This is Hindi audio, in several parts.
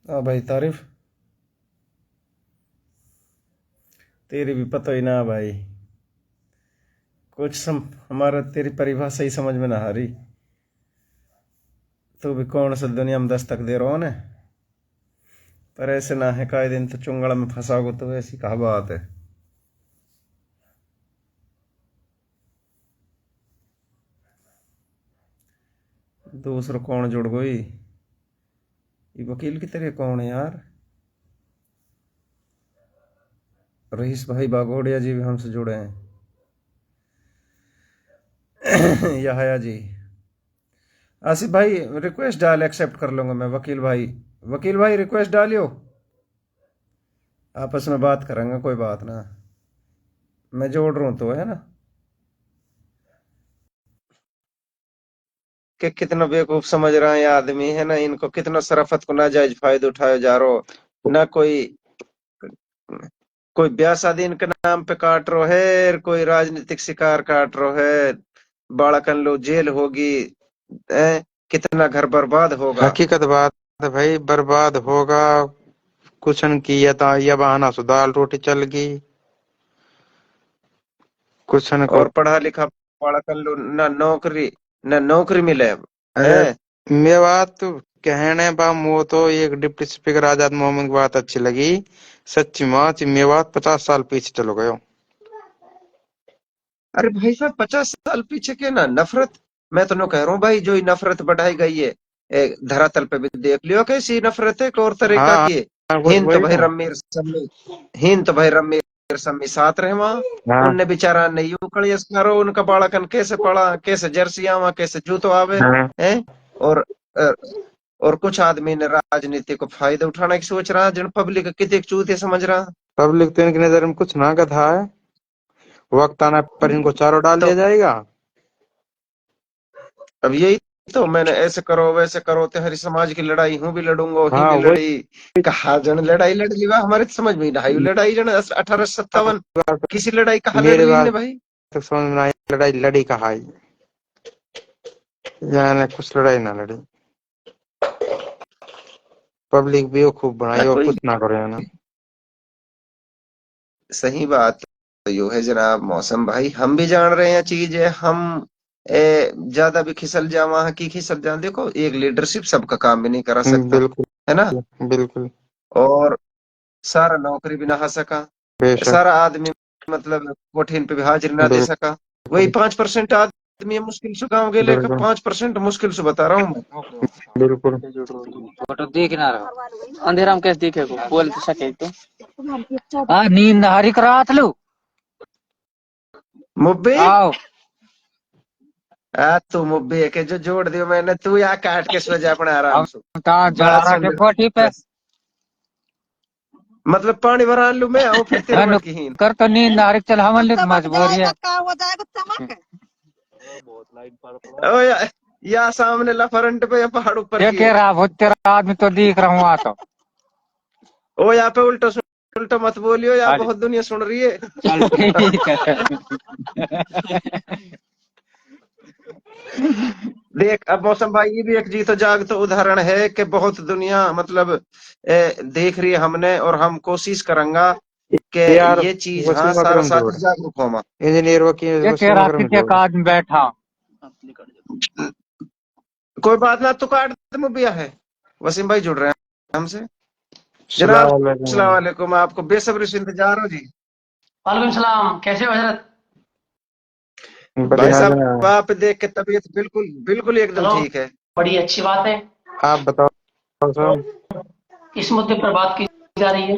हाँ भाई, तारीफ तेरी भी पता ही ना भाई। कुछ हमारा तेरी परिभाषा ही समझ में ना आ रही। तू भी कौन सा दुनिया में दस्तक दे रहा हो ने। पर ऐसे ना है, काए दिन तो चुंगल में फंसाओगे तो ऐसी कहा बात है। दूसरो कौन जुड़ गई। ये वकील की तरह कौन है यार। रईस भाई बागोड़िया जी भी हमसे जुड़े हैं। यहाया जी। आसिफ भाई रिक्वेस्ट डाल, एक्सेप्ट कर लूंगा मैं। वकील भाई, वकील भाई रिक्वेस्ट डालियो, आपस में बात करेंगे, कोई बात ना। मैं जोड़ रहा हूं तो है ना। कि कितना बेवकूफ समझ रहा है ये आदमी है ना, इनको कितना शराफत को नाजायज फायदा उठाया जा रहा हो ना। कोई कोई ब्याह शादी इनके नाम पे काट रो है, कोई राजनीतिक शिकार काट रो है। बाड़कन लो जेल होगी, कितना घर बर्बाद होगा। हकीकत बात है भाई, बर्बाद होगा। कुछ न किया था या बहाना सो दाल रोटी चल गई। कुछ न को और पढ़ा लिखा बाड़कन लो ना नौकरी, ना नौकरी मिले अरे, है। मैं बात तो कहने बा वो तो एक डिप्टी स्पीकर आजाद मोहम्मद की बात अच्छी लगी। सच्ची माँ मैं बात 50 साल पीछे चलो गयो। अरे भाई साहब 50 साल पीछे के ना नफरत। मैं तो नो कह रहा हूँ भाई, जो ये नफरत बढ़ाई गई है, धरातल पे भी देख लियो कैसी नफरत है और तरीका हाँ की है। हाँ, हिंद तो वही भाई ना। रमीर सम्मी, हिंद तो भाई रमीर सम्मी साथ रहे वहां। हाँ उनने बेचारा नहीं उकड़ी करो, उनका बाड़कन कैसे पड़ा, कैसे जर्सी आवा, कैसे जूतो आवे हाँ। हैं। और अ, और कुछ आदमी ने राजनीति को फायदा उठाने की सोच रहा, जिन पब्लिक कितने चूतिया समझ रहा। पब्लिक तो इनकी नजर में कुछ ना गधा है। वक्त आने पर इनको चारों डाल तो दिया जाएगा। अब यही तो, मैंने ऐसे करो वैसे करो, तेहरी समाज की लड़ाई हूं भी लड़ूंगा, ही हाँ भी वही लड़ी। कहा जन लड़ाई लड़ ली वाह, हमारे तो समझ में नहीं आई लड़ाई जन 1857 बात। किसी लड़ाई कहा लड़ मेरे ली ने बात भाई। तक समझ में आई, लड़ाई लड़ी कहा यानी कुछ लड़ाई ना लड़ी। पब्लिक बेवकूफ बनाई और कोई कुछ ना करे ना। सही बात तो यो है जनाब मौसम भाई, हम भी जान रहे हैं चीज है। हम ज्यादा भी खिसल जावा की खिसल जा, देखो एक लीडरशिप सबका काम भी नहीं करा सकता बिल्कुल है ना। बिल्कुल। और सारा नौकरी भी ना हा सका, बेशक। सारा आदमी मतलब कोठीन पे भी हाजिर ना दे सका। वही बिल्कुल 5% आदमी है मुश्किल से गाँव गेले का, बिल्कुल 5% मुश्किल से बता रहा हूँ मैं। बिल्कुल। फोटो देख ना रहा अंधेरा में कैसे देखे को बोल तो सके तो नींद हरी रात लो मुब्बी आओ तू मुब्बी है के जो जोड़ दियो मैंने, तू यहाँ काट के सो जा अपने आराम अब से। कहाँ बात जला सुन के मेरे, कोठी पे बस मतलब पानी भरा लू मैं आऊँ फिर तेरे मन की हीन। कर तो नींद हरी चल हमन ले मजबूरी है ओ या सामने ला फ्रंट पे या पहाड़ ऊपर ये की कह है। रहा वो तेरा आदमी तो दिख रहा हूँ आ तो ओ यहाँ पे उल्टा उल्टा मत बोलियो, यहाँ आज बहुत दुनिया सुन रही है। चल ठीक है देख अब मौसम भाई, ये भी एक जीतो जागतो उदाहरण है कि बहुत दुनिया मतलब देख रही है हमने, और हम कोशिश करेंगा कि यार ये चीज हाँ वसीम सारा अकरम जोड़, साथी जागरूक होगा। इंजीनियर वकील ये कह वसीम रहा अकरम कि जोड़। एक आदमी बैठा कोई बात ना, तू काट दे मुबिया है। वसीम भाई जुड़ रहे हैं हमसे। जनाब सलाम अस्सलाम वालेकुम। वालेकुम, आपको बेसब्री से इंतजार हो जी। वालेकुम सलाम, कैसे हो हजरत? भाई बढ़िया साहब जनाब। आप देख के तबीयत बिल्कुल बिल्कुल एकदम चलो, ठीक है। बड़ी अच्छी बात है। आप बताओ सब। इस मुद्दे पर बात की जा रही है।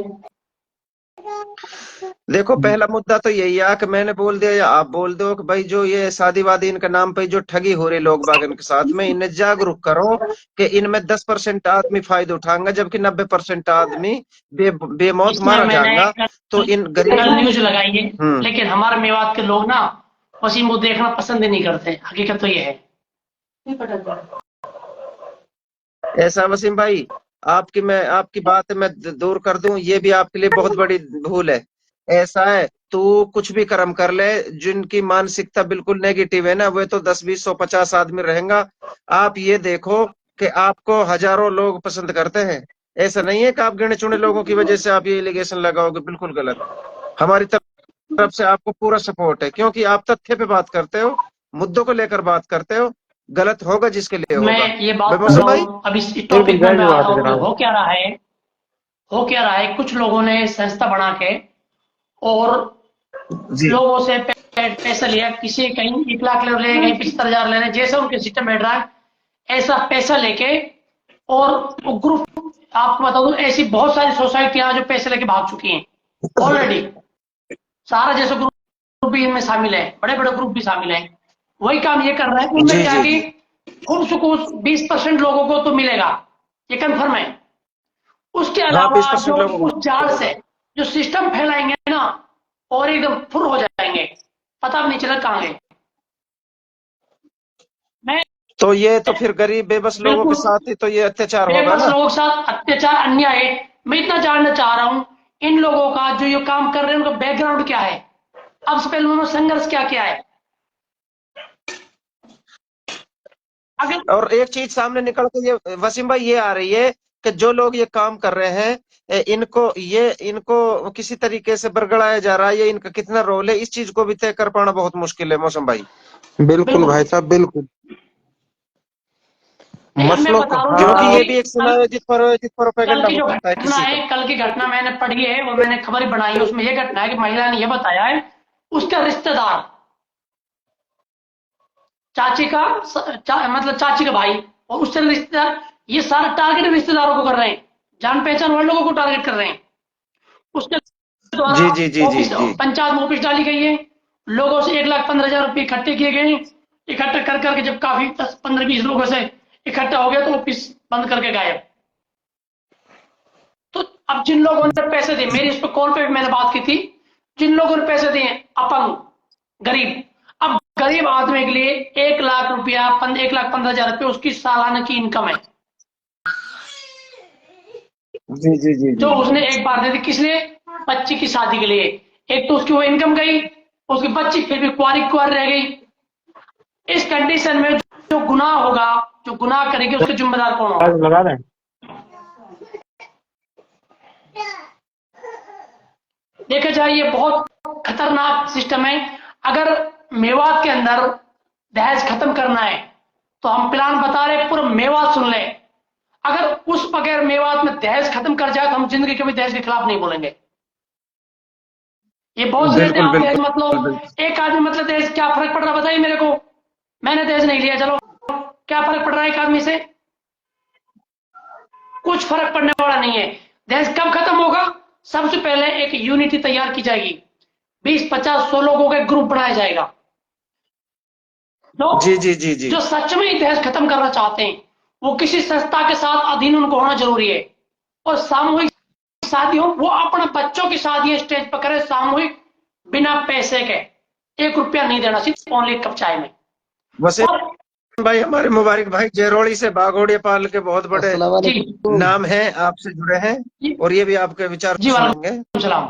देखो पहला मुद्दा तो यही है कि मैंने बोल दिया या आप बोल दो कि भाई जो ये शादी वादी इनके नाम पे जो ठगी हो रही लोग बागन के साथ में, इन्हें जागरूक करो कि इनमें 10% आदमी फायदा उठाएंगे, जबकि 90% आदमी बेमौत इसमें मारा मैंने जाएगा। तो इन कल गरीब। न्यूज लगाई है, हम्म। लेकिन हमारे मेवात के लोग ना वसीम को देखना पसंद ही नहीं करते। हकीकत तो ये है। ऐसा वसीम भाई, आपकी बात मैं दूर कर दूं, ये भी आपके लिए बहुत बड़ी भूल है। ऐसा है, तू कुछ भी कर्म कर ले, जिनकी मानसिकता बिल्कुल नेगेटिव है ना, वे तो 10 20 100 50 आदमी रहेगा। आप ये देखो कि आपको हजारों लोग पसंद करते हैं, ऐसा नहीं है कि आप गिने चुने लोगों की वजह से आप ये एलिगेशन लगाओगे, बिल्कुल गलत। हमारी तरफ से आपको पूरा सपोर्ट है, क्योंकि आप तथ्य पे बात करते हो, मुद्दों को लेकर बात करते हो। गलत होगा जिसके लिए होगा। मैं ये भाई बात कर मौसम रहा भाई, हूँ, अब इस बिल्कुल टॉपिक में जायज मैं बात आता है हूँ कि जनाब। हो क्या रहा है, कुछ लोगों ने संस्था बना के और जी लोगों से पैसा लिया, किसी कहीं 1 लाख ले रहे हैं, कहीं 75,000 ले रहे हैं, जैसे उनके सिस्टम बैठ रहा है ऐसा पैसा लेके, और वो ग्रुप, आपको बता दूं ऐसी बहुत सारी सोसाइटियां जो पैसे लेके भाग चुकी हैं ऑलरेडी। सारा जैसे ग्रुप भी इनमें शामिल है, बड़े बड़े ग्रुप भी शामिल हैं। वही काम ये कर रहे हैं, उनमें जी क्या जी कि जी। खूब से खूब 20% लोगों को तो मिलेगा, ये कन्फर्म है। उसके हाँ, अलावा 20% जो लोगों को उस जाल मिलेगा। से जो सिस्टम फैलाएंगे ना, और एकदम फुर हो जाएंगे, पता भी नहीं चला कहाँ गए। मैं तो ये तो फिर गरीब बेबस लोगों के बिल्कुल साथ ही तो ये अत्याचार होगा बेबस ना। लोगों के साथ अत्याचार, अन्याय है। मैं इतना जानना चाह रहा हूं, इन लोगों का जो ये काम कर रहे हैं उनका बैकग्राउंड क्या है, अब से पहले उन्होंने संघर्ष क्या किया है। अगर और एक चीज सामने निकल के ये वसीम भाई ये आ रही है कि जो लोग ये काम कर रहे हैं, इनको किसी तरीके से बरगड़ाया जा रहा है, ये इनका कितना रोल है, इस चीज को भी तय कर पाना बहुत मुश्किल है मौसम भाई। बिल्कुल बिल्कुल भाई साहब, बिल्कुल। नहीं, अब मैं मसलों का बता रहा हूँ क्योंकि हाँ। ये भी एक कल सुनायोजित परोजित कल प्रोपेगेंडा की जो होता है घटना किसी है, का। कल की घटना मैंने पढ़ी है और मैंने खबर बनाई है, उसमें यह घटना है कि महिला ने यह बताया है, उसका रिश्तेदार, चाची का मतलब चाची का भाई, और उससे रिश्तेदार, ये सारा टारगेट रिश्तेदारों को कर रहे हैं, जान पहचान वाले लोगों को टारगेट कर रहे हैं। उसके द्वारा जी जी जी जी ऑफिस, जी। पंचायत में ऑफिस डाली गई है, लोगों से 1,15,000 रुपये इकट्ठे किए गए। इकट्ठा कर करके जब काफी 10, 15, 20 लोगों से इकट्ठा हो गया तो ऑफिस बंद करके गायब। तो अब जिन लोगों ने पैसे दिए, मेरी इस पर कॉल पे भी मैंने बात की थी, जिन लोगों ने पैसे दिए, अपंग, गरीब, अब गरीब आदमी के लिए 1 लाख रुपया, 1,15,000 रुपये उसकी सालाना की इनकम है, जी जी जी जो जी। उसने एक बार दे दी, किस लिए, बच्ची की शादी के लिए। एक तो उसकी वो इनकम गई, उसकी बच्ची फिर भी कुआरी कुआरी रह गई। इस कंडीशन में जो गुनाह होगा, जो गुनाह करेगी, उसके जिम्मेदार कौन होगा। लगा दें। देखा जाए ये बहुत खतरनाक सिस्टम है। अगर मेवात के अंदर दहेज खत्म करना है तो हम प्लान बता रहे, पूरा मेवात सुन ले। अगर उस बगैर मेवात में दहेज खत्म कर जाए तो हम जिंदगी कभी दहेज के खिलाफ नहीं बोलेंगे। ये बहुत से लेते हैं, बिल्कुल आप दहेज बिल्कुल मतलब, बिल्कुल। एक आदमी मतलब दहेज क्या फर्क पड़ रहा बताइए मेरे को, मैंने दहेज नहीं लिया, चलो क्या फर्क पड़ रहा है एक आदमी से, कुछ फर्क पड़ने वाला नहीं है। दहेज कब खत्म होगा, सबसे पहले एक यूनिटी तैयार की जाएगी, 20, 50, 100 लोगों का ग्रुप बनाया जाएगा, जो जी जी जी जी। जो सच में ही दहेज खत्म करना चाहते हैं, वो किसी संस्था के साथ अधीन उनको होना जरूरी है। और सामूहिक शादी हो, वो अपने बच्चों की शादी स्टेज पर करे सामूहिक, बिना पैसे के, 1 रुपया नहीं देना, सिर्फ ओनली एक कप चाय में। और वसीम भाई, हमारे मुबारक भाई जयरोड़ी से बाघोड़िया पाल के बहुत बड़े अस्सलाम जी वालेकुम। नाम है, आपसे जुड़े हैं जी और ये भी आपके विचार जी, सुनेंगे। वालेकुम सलाम।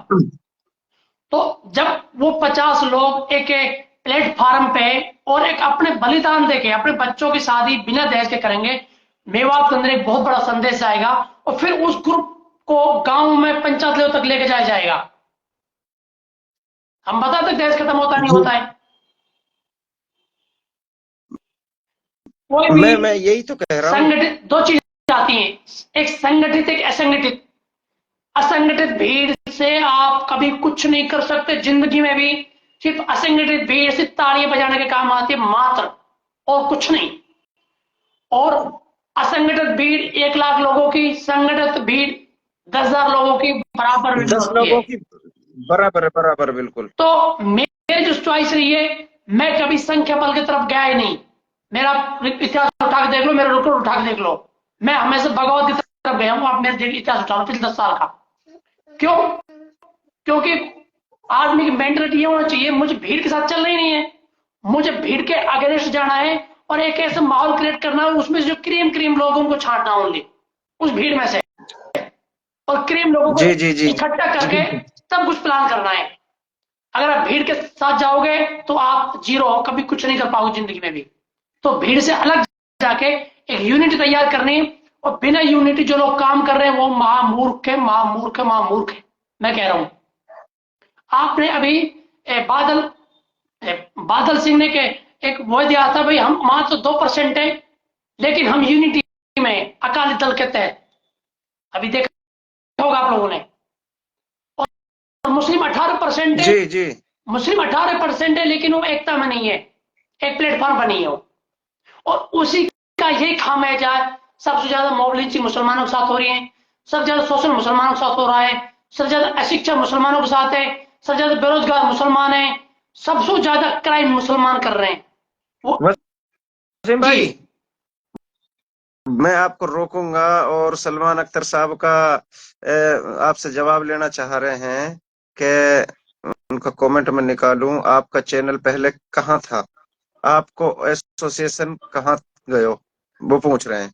तो जब वो 50 लोग एक एक प्लेटफार्म पे और एक अपने बलिदान देके अपने बच्चों की शादी बिना दहेज के करेंगे, मेवात के अंदर एक बहुत बड़ा संदेश आएगा, और फिर उस ग्रुप को गांव में पंचायत लेवल तक लेके जाया जाएगा। हम बताते हैं दहेज खत्म होता नहीं जी। होता है। कोई भी मैं यही तो कह रहा हूँ। संगठित, दो चीजें आती हैं, एक संगठित एक असंगठित। असंगठित भीड़ से आप कभी कुछ नहीं कर सकते जिंदगी में भी, सिर्फ असंगठित भीड़ से तालियां बजाने के काम आती है मात्र, और कुछ नहीं। और असंगठित भीड़ 1 लाख लोगों की, संगठित भीड़ 10,000 लोगों की बराबर भीड़ 10 होती है। लोगों की बराबर बराबर, बिल्कुल। तो मेरी जो चॉइस रही है, मैं कभी संख्या बल की तरफ गया ही नहीं। मेरा इतिहास उठा के देख लो, मेरा रिकॉर्ड उठा के देख लो, मैं हमेशा बगावत की तरफ गया हूं। आप मेरे इतिहास उठा लो पिछले 10 साल का। क्यों? क्योंकि आदमी की मेंटलिटी ये होना चाहिए, मुझे भीड़ के साथ चलना ही नहीं है, मुझे भीड़ के अगेंस्ट जाना है, और एक ऐसा माहौल क्रिएट करना है उसमें जो क्रीम क्रीम लोगों को छांटना ओनली उस भीड़ में से, और क्रीम लोगों को जी जी जी इकट्ठा जी करके बिल्कुल। तब कुछ प्लान करना है। अगर आप भीड़ के साथ जाओगे तो आप जीरो हो, कभी कुछ नहीं कर पाओगे जिंदगी में भी। तो भीड़ से अलग जाके एक यूनिट तैयार करनी, और बिना यूनिटी जो लोग काम कर रहे हैं वो महामूर्ख है, महामूर्ख है, महामूर्ख है। मैं कह रहा हूं आपने अभी बादल सिंह ने के एक वो दिया था भाई, हम वहां तो 2% है लेकिन हम यूनिटी में अकाली दल के तहत, अभी देखा होगा आप लोगों ने। और मुस्लिम 18% है, जी जी मुस्लिम 18% है लेकिन वो एकता में नहीं है, एक प्लेटफॉर्म पर नहीं है वो। और उसी का यही खामियाजा है, सबसे ज्यादा मॉब लिंचिंग मुसलमानों के साथ हो रही है, सबसे ज्यादा शोषण मुसलमानों के साथ हो रहा है, सबसे ज्यादा अशिक्षा मुसलमानों के साथ है, सबसे ज्यादा बेरोजगार मुसलमान है, सबसे ज्यादा क्राइम मुसलमान कर रहे हैं वो। वसीम भाई, जी मैं आपको रोकूंगा और सलमान अख्तर साहब का आपसे जवाब लेना चाह रहे हैं कि उनका कमेंट में निकालूं। आपका चैनल पहले कहाँ था, आपको एसोसिएशन कहाँ गए हो, वो पूछ रहे हैं।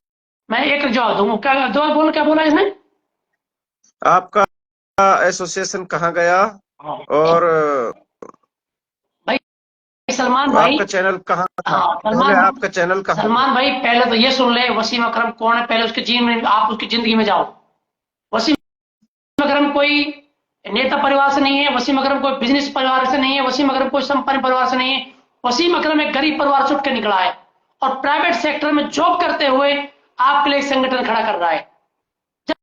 मैं एक जवाब दूंगा, क्या दो क्या बोला इसने? आपका एसोसिएशन कहाँ गया और भाई सलमान भाई, आपका चैनल कहाँ था, हाँ पहले आपका चैनल कहाँ था? सलमान भाई पहले तो ये सुन ले, वसीम अकरम कौन है पहले उसके जीवन में, आप उसकी जिंदगी में जाओ। वसीम अकरम कोई नेता परिवार से नहीं है, वसीम अकरम कोई बिजनेस परिवार से नहीं है, वसीम अकरम कोई संपन्न परिवार से नहीं है। वसीम अकरम एक गरीब परिवार से उठ के निकला है और प्राइवेट सेक्टर में जॉब करते हुए आपके लिए संगठन खड़ा कर रहा है। जब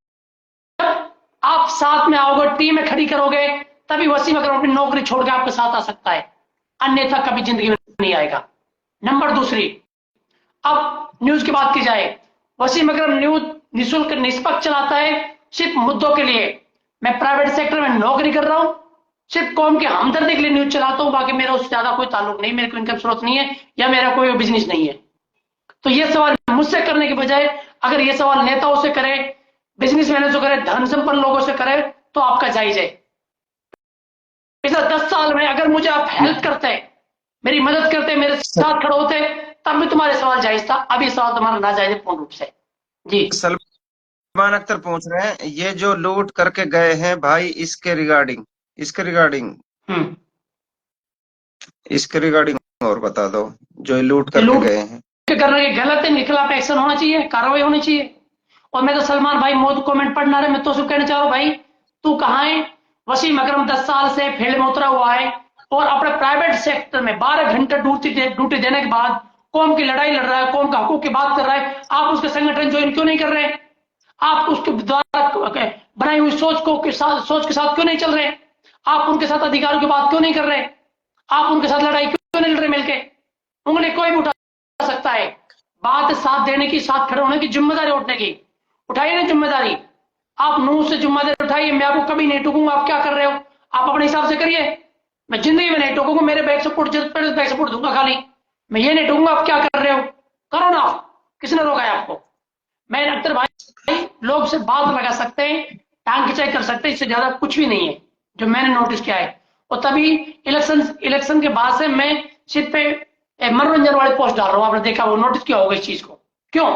आप साथ में आओगे, टीम में खड़ी करोगे, तभी वसीम अकरम अपनी नौकरी छोड़ के आपके साथ आ सकता है, अन्यथा कभी जिंदगी में नहीं आएगा। नंबर दूसरी, अब न्यूज की बात की जाए, वसीम अकरम न्यूज निःशुल्क निष्पक्ष चलाता है सिर्फ मुद्दों के लिए। मैं प्राइवेट सेक्टर में नौकरी कर रहा हूं, सिर्फ कौम के हमदर्दी के लिए न्यूज चलाता हूं, बाकी मेरा उससे ज्यादा कोई ताल्लुक नहीं, मेरे को इनकम स्रोत नहीं है या मेरा कोई बिजनेस नहीं है। तो ये सवाल मुझसे करने के बजाय अगर ये सवाल नेताओं से करे, बिजनेसमैनों से करे, धन संपन्न लोगों से करे तो आपका जायज है। पिछले 10 साल में अगर मुझे आप हेल्प करते, मेरी मदद करते, मेरे साथ खड़े होते, तब भी तुम्हारे सवाल जायज था। अभी सवाल तुम्हारा नाजायज है पूर्ण रूप से। जी सलमान अख्तर पूछ रहे हैं, ये जो लूट करके गए हैं भाई, इसके रिगार्डिंग इसके रिगार्डिंग और बता दो, जो ये लूट करके लूट गए हैं। करने के गलत है, इनके खिलाफ एक्शन होना चाहिए, कार्रवाई होनी चाहिए। और मैं तो सलमान भाई मोदी कमेंट पढ़ना रहे, मैं तो सिर्फ कहना चाह रहा हूं भाई तू कहाँ है? वसीम अकरम 10 साल से फील्ड में उतरा हुआ है और अपने प्राइवेट सेक्टर में 12 घंटे ड्यूटी देने के बाद कौम की लड़ाई लड़ रहा है, कौम के हकों की बात कर रहा है। आप उसके संगठन ज्वाइन क्यों नहीं कर रहे? आप उसके द्वारा बनाई हुई सोच के साथ क्यों नहीं चल रहे? आप उनके साथ अधिकारों की बात क्यों नहीं कर रहे? आप उनके साथ लड़ाई क्यों नहीं लड़ रहे मिलके? उंगली कोई भी उठा सकता है, बात साथ देने की, साथ खड़े होने की, जिम्मेदारी उठने की। उठाइए ना जिम्मेदारी, आप नूह से जिम्मेदारी उठाइए। मैं आपको कभी नहीं टोकूंगा आप क्या कर रहे हो, आप अपने हिसाब से करिए। मैं जिंदगी में नहीं टोकूंगा, मेरे बैक सपोर्ट दूंगा खाली। मैं ये नहीं टोकूंगा आप क्या कर रहे हो, करो ना। किसने रोका है आपको? मैं अख्तर भाई लोग से बात लगा सकते हैं, टांग खिंचाई कर सकते हैं, इससे ज्यादा कुछ भी नहीं है जो मैंने नोटिस किया है। और तभी इलेक्शन के बाद से मैं सिर्फ पे मनोरंजन वाले पोस्ट डाल रहा हूं। आपने देखा, वो नोटिस किया होगा इस चीज को। क्यों?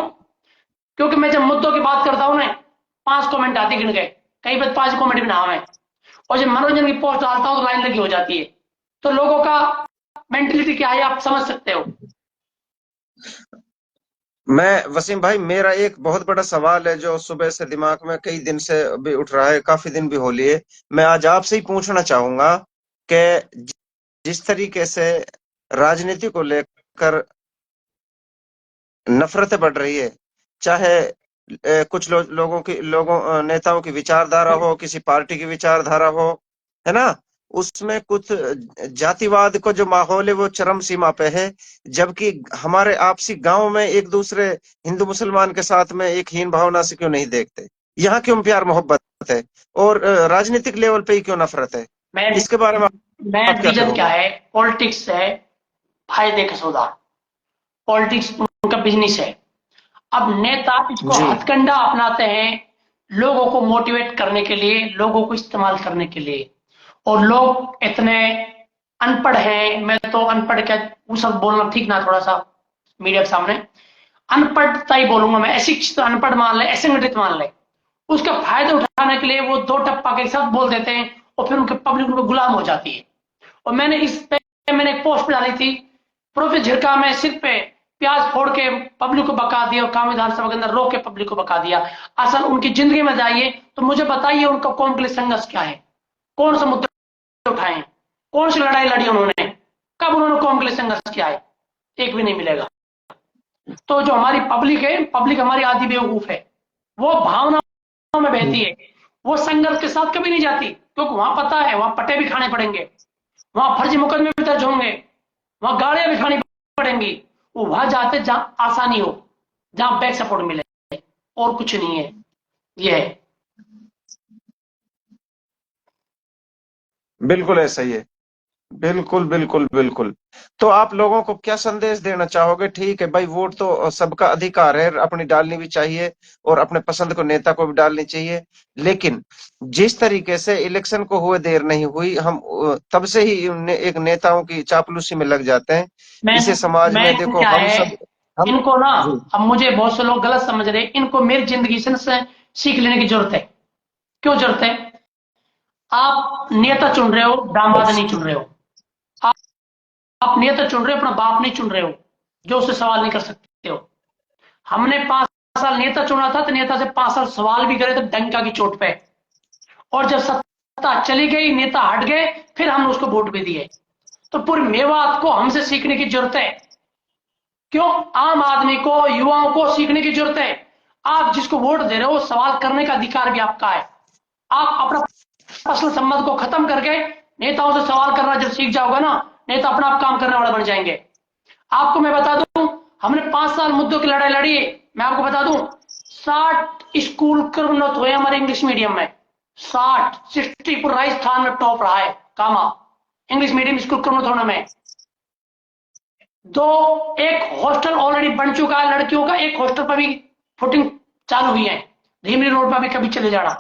क्योंकि मैं जब मुद्दों की बात करता हूं ना, 5 कमेंट आते गिन गए, कई बार 5 कमेंट भी नाम है। और जब मनोरंजन की पोस्ट डालता हूं तो लाइन लगी हो जाती है। तो लोगों का मेंटलिटी क्या है आप समझ सकते हो। मैं वसीम भाई, मेरा एक बहुत बड़ा सवाल है जो सुबह से दिमाग में कई दिन से भी उठ रहा है, काफी दिन भी हो लिए। मैं आज आपसे ही पूछना चाहूंगा कि जिस तरीके से राजनीति को लेकर नफरतें बढ़ रही है, चाहे कुछ नेताओं की विचारधारा हो, किसी पार्टी की विचारधारा हो, है ना, उसमें कुछ जातिवाद को जो माहौल है वो चरम सीमा पे है। जबकि हमारे आपसी गांव में एक दूसरे हिंदू मुसलमान के साथ में एक हीन भावना से क्यों नहीं देखते? यहाँ क्यों प्यार मोहब्बत है और राजनीतिक लेवल पे ही क्यों नफरत है? इसके बारे में आप क्या रीजन क्या कहोगे? है? पॉलिटिक्स है, फायदे का सौदा। पॉलिटिक्स उनका बिजनेस है। अब नेता इसको जी हथकंडा अपनाते हैं लोगों को मोटिवेट करने के लिए, लोगों को इस्तेमाल करने के लिए। और लोग इतने अनपढ़ हैं, मैं तो अनपढ़ क्या वो सब बोलना ठीक ना, थोड़ा सा मीडिया के सामने अनपढ़ता ही बोलूंगा मैं। अशिक्षित अनपढ़ मान ले, असंगठित मान ले, उसका फायदा उठाने के लिए वो 2 टप्पा के साथ बोल देते हैं और फिर उनके पब्लिक उनको गुलाम हो जाती है। और मैंने एक पोस्ट डाली थी, प्रोफेसर झिरका में सिर्फ प्याज फोड़ के पब्लिक को बका दिया और काम विधानसभा के अंदर रोक के पब्लिक को बका दिया। असल उनकी जिंदगी में जाइए तो मुझे बताइए उनका कौम के लिए संघर्ष क्या है, कौन से मुद्दे उठाए, कौन सी लड़ाई लड़ी उन्होंने, कब उन्होंने कौम के लिए संघर्ष किया है, एक भी नहीं मिलेगा। तो जो हमारी पब्लिक है, पब्लिक हमारी आधी बेवकूफ है, वो भावनाओं में बहती है, वो संघर्ष के साथ कभी नहीं जाती, क्योंकि वहां पता है वहां पट्टे भी खाने पड़ेंगे, वहां फर्जी मुकदमे भी दर्ज होंगे, वहां गाड़ियां भी खानी पड़ेंगी। वो वहां जाते जहां आसानी हो, जहां बैक सपोर्ट मिले, और कुछ नहीं है। ये है। बिल्कुल ऐसा ही है। बिल्कुल बिल्कुल बिल्कुल। तो आप लोगों को क्या संदेश देना चाहोगे? ठीक है भाई, वोट तो सबका अधिकार है, अपनी डालनी भी चाहिए और अपने पसंद को नेता को भी डालनी चाहिए, लेकिन जिस तरीके से इलेक्शन को हुए देर नहीं हुई, हम तब से ही एक नेताओं की चापलूसी में लग जाते हैं। इसे समाज में देखो, क्या हम है, सब हम इनको ना, जी अब मुझे बहुत से लोग गलत समझ रहे हैं, इनको मेरी जिंदगी से सीख लेने की जरूरत है। क्यों जरूरत है? आप नेता चुन रहे हो, दामाद नहीं चुन रहे हो। आप नेता चुन रहे हो, अपना बाप नहीं चुन रहे हो जो उससे सवाल नहीं कर सकते हो। हमने 5 साल नेता चुना था, तो नेता से 5 साल सवाल भी करे थे डंका की चोट पे, और जब सत्ता चली गई, नेता हट गए, फिर हमने उसको वोट भी दिए। तो पूरी मेवात को हमसे सीखने की जरूरत है। क्यों? आम आदमी को, युवाओं को सीखने की जरूरत है। आप जिसको वोट दे रहे हो, सवाल करने का अधिकार भी आपका है। आप अपना पर्सनल संबंध को खत्म करके नेताओं से सवाल करना जब सीख जाओगे ना, नेता अपना आप काम करने वाले बन जाएंगे। आपको मैं बता दूं, हमने 5 साल मुद्दों की लड़ाई लड़ी है। मैं आपको बता दूं, 60 स्कूल कर्मोन्नत हुए हमारे इंग्लिश मीडियम में। 60 राजस्थान में टॉप रहा है कामा इंग्लिश मीडियम स्कूल कर्मोन्नत होने में। एक हॉस्टल ऑलरेडी बन चुका है लड़कियों का, एक हॉस्टल पर भी फुटिंग चालू हुई है, धीमरी रोड पर भी कभी चले जाना।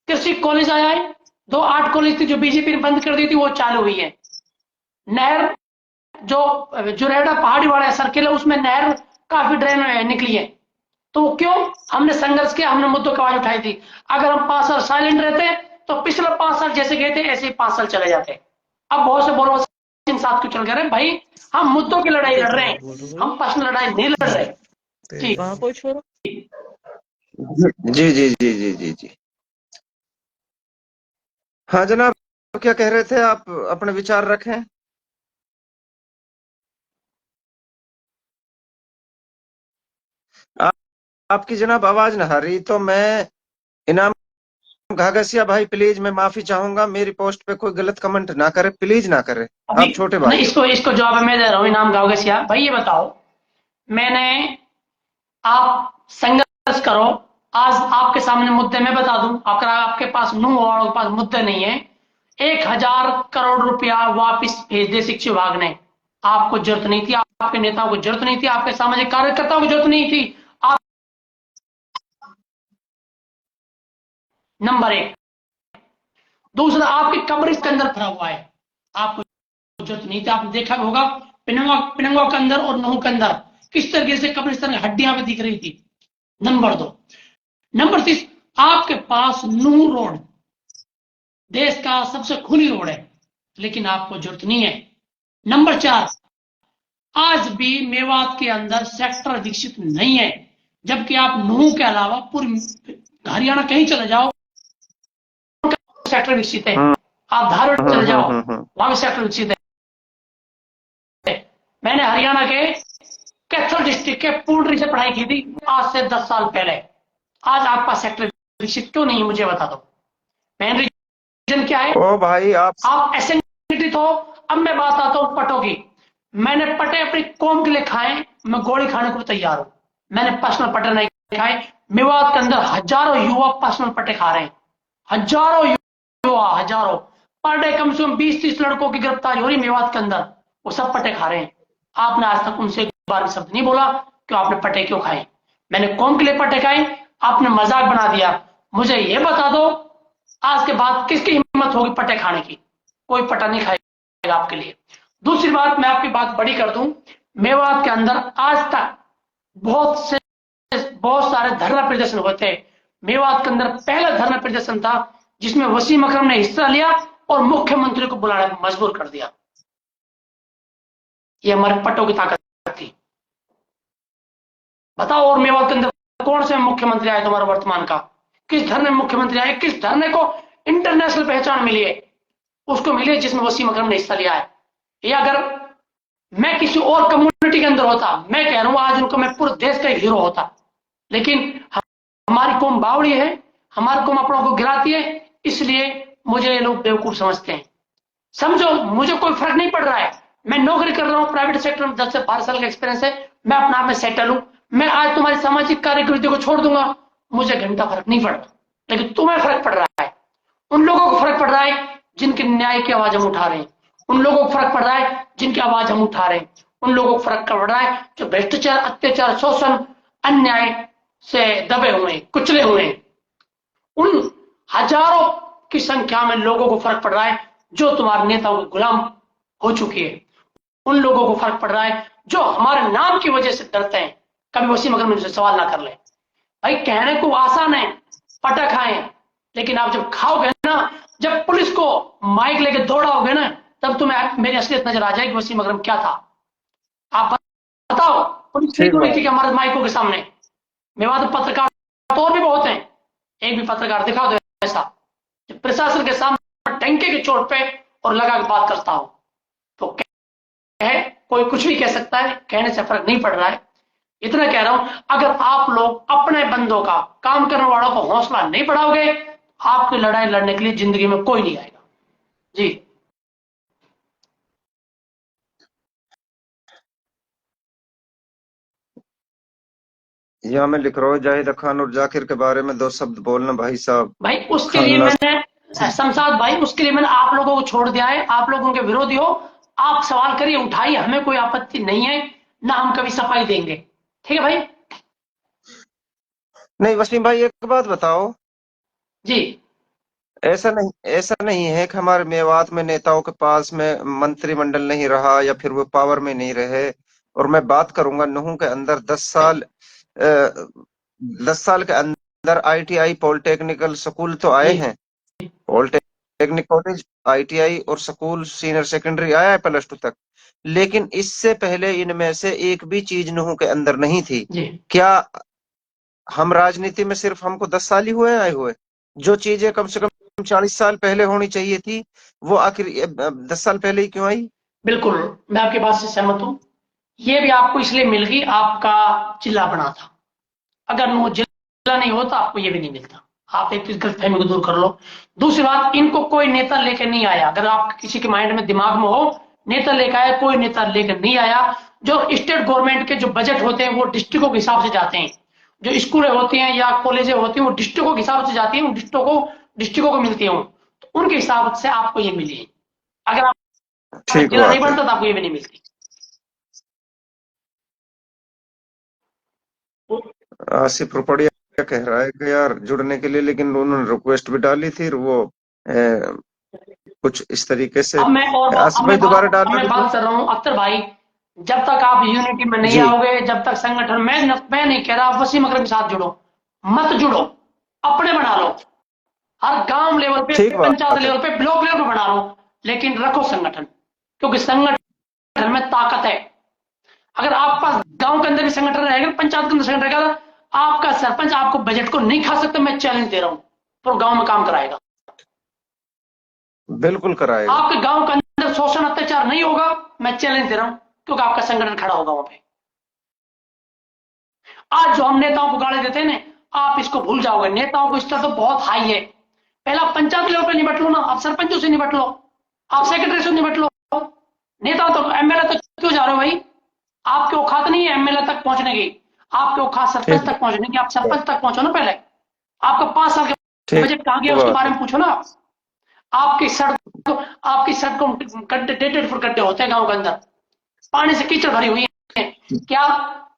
कृषि कॉलेज आया है, 8 कॉलेज थी जो बीजेपी ने बंद कर दी थी, वो चालू हुई है। नहर जो जुरेडा पहाड़ी वाला सर्किल है, उसमें नहर काफी ड्रेन निकली है। तो क्यों? हमने संघर्ष किया, हमने मुद्दों की आवाज उठाई थी। अगर हम 5 साल साइलेंट रहते तो पिछले 5 साल जैसे गए थे ऐसे ही 5 साल चले जाते। अब बहुत से बोलो साथ क्यों चल गए? भाई हम मुद्दों की लड़ाई लड़ रहे हैं, हम पर्सनल लड़ाई नहीं लड़ रहे। ठीक, जी जी जी जी जी जी। हाँ जनाब, क्या कह रहे थे आप? अपने विचार रखें। आपकी जनाब आवाज ना आ रही, तो मैं इनाम घाघसिया भाई, प्लीज मैं माफी चाहूंगा, मेरी पोस्ट पे कोई गलत कमेंट ना करे, प्लीज ना करे। अभी आप छोटे नहीं, भाई हो। इसको जवाब मैं दे रहा हूँ, इनाम गाओगसिया भाई। ये बताओ, मैंने, आप संघर्ष करो। आज आपके सामने मुद्दे मैं बता दूं, अगर आपके पास नूह वालों के पास मुद्दे नहीं है, 1000 करोड़ रुपया वापस भेज दे शिक्षा विभाग ने। आपको जरूरत नहीं थी, आपके नेताओं को जरूरत नहीं थी, आपके सामाजिक कार्यकर्ताओं को जरूरत नहीं थी। आप नंबर 1। दूसरा, आपकी कब्र इसके अंदर भरा हुआ है, आपको जरूरत नहीं थी। आपने देखा होगा पिनंगवा के अंदर और नूह के अंदर किस तरीके से कब्रिस्तान की हड्डियां भी दिख रही थी। नंबर 2। नंबर 3, आपके पास नूह रोड देश का सबसे खुली रोड है, लेकिन आपको जरूरत नहीं है। नंबर 4, आज भी मेवात के अंदर सेक्टर विकसित नहीं है, जबकि आप नूह के अलावा पूरी हरियाणा कहीं चले जाओ सेक्टर विकसित है। आप धारवाड़ चले जाओ, वहां भी सेक्टर विकसित है। मैंने हरियाणा के कैथल डिस्ट्रिक्ट के पूर्णी से पढ़ाई की थी आज से 10 साल पहले। आज आपका सेक्टर विकसित क्यों नहीं, मुझे बता दो। मेन रीजन क्या है? ओ भाई आप असंगठित हो। अब मैं बात आता हूं पटों की। मैंने पटे अपनी कौम के लिए खाए, मैं गोली खाने को तैयार हूं। मैंने पर्सनल पटे नहीं खाए। मेवात के अंदर हजारों युवा पर्सनल पटे खा रहे हैं, हजारों युवा, हजारों। पर डे कम से कम 20-30 लड़कों की गिरफ्तारी हो रही मेवात के अंदर, वो सब पटे खा रहे हैं। आपने आज तक उनसे एक बार भी शब्द नहीं बोला कि आपने पटे क्यों खाए। मैंने कौम के लिए पटे खाए, आपने मजाक बना दिया। मुझे ये बता दो, आज के बाद किसकी हिम्मत होगी पटे खाने की? कोई पटा नहीं खाएगा आपके लिए। दूसरी बात, मैं आपकी बात बड़ी कर दूं, मेवात के अंदर आज तक बहुत सारे धरना प्रदर्शन हुए थे। मेवात के अंदर पहला धरना प्रदर्शन था जिसमें वसीम अकरम ने हिस्सा लिया और मुख्यमंत्री को बुलाने पर मजबूर कर दिया। ये हमारे पट्टों की ताकत थी। बताओ, और मेवात के अंदर कौन से मुख्यमंत्री आए तुम्हारा वर्तमान का? किस धरने में मुख्यमंत्री आए? किस धरने को इंटरनेशनल पहचान मिली है? उसको मिली है जिसमें वसीम अकरम ने हिस्सा लिया है। या अगर मैं किसी और कम्युनिटी के अंदर होता, मैं कह रहा हूं आज उनको मैं पूरे देश का हीरो होता, लेकिन हमारी कौम बावड़ी है, हमारी कौम अपनों को गिराती है, इसलिए मुझे ये लोग बेवकूफ समझते हैं। समझो, मुझे कोई फर्क नहीं पड़ रहा है, मैं नौकरी कर रहा हूं प्राइवेट सेक्टर में, 10 से 12 साल का एक्सपीरियंस है, मैं अपने आप में सेटल हूं। मैं आज तुम्हारी सामाजिक कार्यकृति को छोड़ दूंगा, मुझे घंटा फर्क नहीं पड़ रहा, लेकिन तुम्हें फर्क पड़ रहा है। उन लोगों को फर्क पड़ रहा है जिनके न्याय की आवाज हम उठा रहे हैं, उन लोगों को फर्क पड़ रहा है जिनकी आवाज हम उठा रहे हैं, उन लोगों को फर्क पड़ रहा है जो भ्रष्टाचार, अत्याचार, शोषण, अन्याय से दबे हुए हैं, कुचले हुए हैं। उन हजारों की संख्या में लोगों को फर्क पड़ रहा है जो तुम्हारे नेताओं के गुलाम हो चुकी है। उन लोगों को फर्क पड़ रहा है जो हमारे नाम की वजह से डरते हैं, कभी वसीम अकरम मुझसे सवाल ना कर ले। भाई कहने को आसान है, पटा खाएं, लेकिन आप जब खाओगे ना, जब पुलिस को माइक लेके दौड़ाओगे ना, तब तुम्हें मेरी असलियत नजर आ जाएगी वसीम अकरम क्या था। आप बताओ, पुलिस नहीं दौड़ी थी कि हमारे माइकों के सामने? मेरे तो पत्रकार तो और भी बहुत हैं, एक भी पत्रकार दिखा दो ऐसा जो प्रशासन के सामने टंके की चोट पे और लगा के बात करता हो। तो कोई कुछ भी कह सकता है, कहने से फर्क नहीं पड़ रहा है। इतना कह रहा हूं, अगर आप लोग अपने बंदों का, काम करने वालों को हौसला नहीं बढ़ाओगे, आपकी लड़ाई लड़ने के लिए जिंदगी में कोई नहीं आएगा। जी यहाँ मैं लिख रहा हूँ जाहिद खान और जाकिर के बारे में 2 शब्द बोलना भाई साहब। भाई, उसके लिए मैंने शमशाद भाई, उसके लिए मैंने आप लोगों को छोड़ दिया है। आप लोग उनके विरोधी हो, आप सवाल करिए, उठाइए, हमें कोई आपत्ति नहीं है, ना हम कभी सफाई देंगे। ठीक है भाई? नहीं वसीम भाई, एक बात बताओ जी, ऐसा नहीं है कि हमारे मेवात में नेताओं के पास में मंत्रिमंडल नहीं रहा या फिर वो पावर में नहीं रहे। और मैं बात करूंगा नूह के अंदर 10 साल के अंदर ITI पॉलिटेक्निकल स्कूल तो आए जी, हैं, पॉलिटेक्निक कॉलेज, ITI और स्कूल सीनियर सेकेंडरी आया है +2 तक, लेकिन इससे पहले इनमें से एक भी चीज नूह के अंदर नहीं थी। जी। क्या हम राजनीति में सिर्फ हमको 10 साल ही हुए आए हुए? जो चीजें कम से कम 40 साल पहले होनी चाहिए थी, वो आखिर 10 साल पहले ही क्यों आई? बिल्कुल, मैं आपकी बात से सहमत हूं। ये भी आपको इसलिए मिल गई, आपका जिला बना था। अगर वो जिला नहीं होता, आपको ये भी नहीं मिलता। आप एक गलतफहमी को दूर कर लो। दूसरी बात, इनको कोई नेता लेकर नहीं आया। अगर आप किसी के माइंड में, दिमाग में हो नेता लेकर आया, कोई नेता लेकर नहीं आया। जो स्टेट गवर्नमेंट के जो बजट होते हैं वो डिस्ट्रिक्टों के हिसाब से जाते हैं। जो स्कूलें होती हैं या कॉलेजें होती हैं वो डिस्ट्रिक्टों के हिसाब से जाती हैं, डिस्ट्रिक्टों को मिलती हैं, तो उनके हिसाब से आपको ये मिली है। अगर आप ठीक जिला नहीं बात है। बनता तो आपको ये भी नहीं मिलती। आसिफ रुपड़िया कह रहा है कि यार जुड़ने के लिए, लेकिन उन्होंने रिक्वेस्ट भी डाली थी और वो कुछ इस तरीके से। अब मैं आसिफ भाई दोबारा डाल बात कर रहा हूँ अख्तर भाई, जब तक आप यूनिटी में नहीं जी। आओगे, जब तक संगठन मैं नहीं कह रहा आप वसीम अकरम के साथ जुड़ो, मत जुड़ो, अपने बना लो। हर गांव लेवल पे, ठीक बात पंचायत है। लेवल पे, ब्लॉक लेवल पे बना लो, लेकिन रखो संगठन, क्योंकि संगठन में ताकत है। अगर आपके पास गांव के अंदर भी संगठन रहेगा, पंचायत के अंदर संगठन रहेगा, आपका सरपंच आपको बजट को नहीं खा सकता। मैं चैलेंज दे रहा हूं, पूरे गांव में काम कराएगा, बिल्कुल कराएगा। आपके गांव के अंदर शोषण अत्याचार नहीं होगा। मैं चैलेंज दे रहा हूं, क्योंकि आपका संगठन खड़ा होगा वहां पे। आज जो हम नेताओं को गाली देते हैं ना, आप इसको भूल जाओगे। नेताओं को स्तर तो बहुत हाई है। पहला पंचायत लेवल पे निपट लो ना, आप सरपंचों से निपट लो, आप सेक्रेटरी से निपट लो। नेता तो MLA तक क्यों जा रहे हो भाई? आपके औकात नहीं है MLA तक पहुंचने की, आपके औकात सरपंच तक पहुंचने की। आप सरपंच तक पहुंचो ना पहले। आपका 5 साल के बजट कहां गया उसके बारे में पूछो ना। आपकी सड़कों गड्ढे फुट गड्ढे होते हैं गांव के अंदर, पानी से कीचड़ भरी हुई है। क्या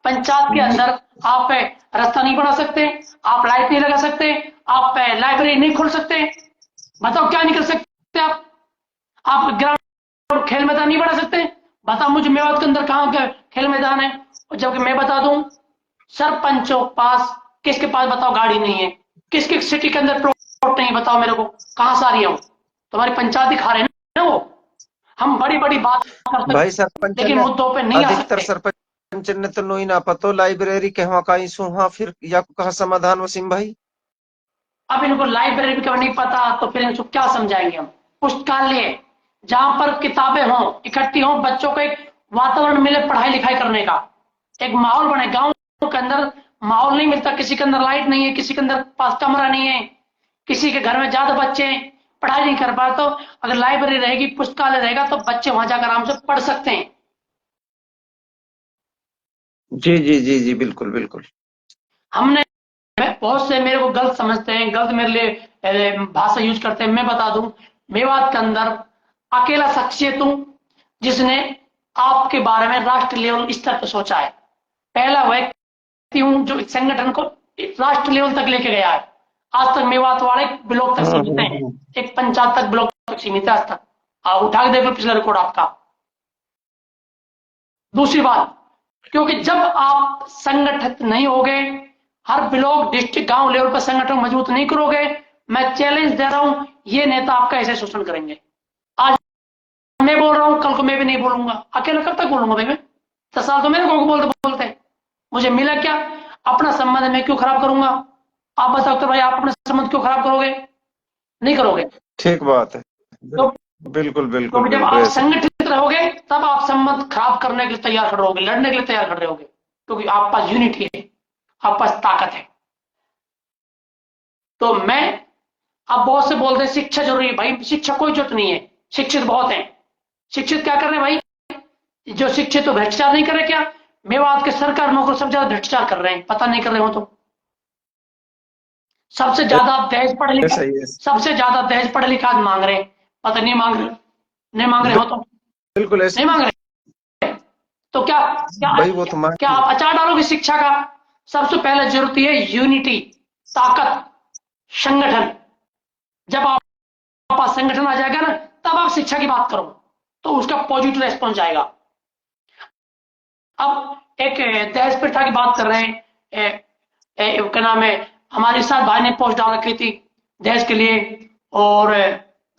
पंचायत के अंदर आप रास्ता नहीं बना सकते? आप लाइट नहीं लगा सकते? आप लाइब्रेरी नहीं खोल सकते? बताओ क्या नहीं कर सकते आप ग्राउंड, खेल मैदान नहीं बना सकते? बताओ मुझे मेवात के अंदर कहाँ खेल मैदान है? जबकि मैं बता दूं, सरपंचों पास, किसके पास बताओ गाड़ी नहीं है? किसके सिटी के अंदर प्लॉट नहीं? बताओ मेरे को, कहां से आ रही है? तुम्हारी पंचायत दिखा रहे हैं ना वो। हम बड़ी बड़ी बात करते भाई सरपंच लेकिन मुद्दों पे नहीं आ अधिकतर सकते। सरपंच पंचन तो नोई ना पतो लाइब्रेरी कहवा काई सुहा फिर या को कहा समाधान वसीम भाई। अब इनको लाइब्रेरी का नहीं पता तो फिर इनको क्या समझाएंगे हम। पुस्तकालय जहां पर किताबें हों, इकट्ठी हों, बच्चों को एक वातावरण मिले पढ़ाई लिखाई करने का, एक माहौल बने। गांव के अंदर माहौल नहीं मिलता, किसी के अंदर लाइट नहीं है, किसी के अंदर पास कमरा नहीं है, किसी के घर में ज्यादा बच्चे हैं, पढ़ाई नहीं कर पाते। तो अगर लाइब्रेरी रहेगी, पुस्तकालय रहेगा तो बच्चे वहां जाकर आराम से पढ़ सकते हैं। जी जी जी जी बिल्कुल बिल्कुल। हमने बहुत से मेरे को गलत समझते हैं, गलत मेरे लिए भाषा यूज करते हैं। मैं बता दूं, मेवात के अंदर अकेला शख्सियत हूं जिसने आपके बारे में राष्ट्र लेवल स्तर पर सोचा है। पहला व्यक्ति हूं जो संगठन को राष्ट्र लेवल तक लेके गया है। आज तक मेवात वाले ब्लॉक तक सीमित हैं, एक पंचायत तक, ब्लॉक तक सीमित है आज तक। आप उठा के देख लो पिछला रिकॉर्ड आपका। दूसरी बात, क्योंकि जब आप संगठित नहीं होगे, हर ब्लॉक डिस्ट्रिक्ट गांव लेवल पर संगठन मजबूत नहीं करोगे, मैं चैलेंज दे रहा हूं, ये नेता आपका ऐसे शोषण करेंगे। आज मैं बोल रहा हूं, कल को मैं भी नहीं बोलूंगा। अकेला कब तक बोलूंगा भाई? मैं 10 साल तो मेरे को बोलते बोलते मुझे मिला क्या? अपना संबंध मैं क्यों खराब करूंगा? आप बताओ तो भाई, आप अपना संबंध क्यों खराब करोगे? नहीं करोगे। ठीक बात है। तो बिल्कुल बिल्कुल जब बिल्कुल आप ऐसे। संगठित रहोगे तब आप संबंध खराब करने के लिए तैयार खड़े रहोगे, लड़ने के लिए तैयार खड़े रहोगे, क्योंकि आप पास यूनिटी है, आप पास ताकत है। तो मैं, अब बहुत से बोलते हैं शिक्षा जरूरी है। भाई शिक्षा कोई जरूरत नहीं है, शिक्षित बहुत है। शिक्षित क्या कर रहे हैं भाई? जो शिक्षित तो भ्रष्टाचार नहीं कर रहे क्या? मेवात के सरकार नौकर सब ज्यादा भ्रष्टाचार कर रहे हैं, पता नहीं कर रहे हो तो। सबसे ज्यादा दहेज पढ़े लिखे, सही है। सबसे ज्यादा दहेज पढ़े लिखे आज मांग रहे हैं, पता नहीं मांग रहे, नहीं मांग रहे हो तो बिल्कुल ऐसे। नहीं मांग रहे। तो क्या क्या भाई वो तो क्या आप अचार डालोगे शिक्षा का? सबसे पहले जरूरत है यूनिटी, ताकत, संगठन। जब आप पास संगठन आ जाएगा ना, तब आप शिक्षा की बात करो तो उसका पॉजिटिव रेस्पॉन्स आएगा। अब एक दहेज प्रथा की बात कर रहे हैं, क्या नाम है, हमारे साथ भाई ने पोस्ट डाल रखी थी दहेज के लिए, और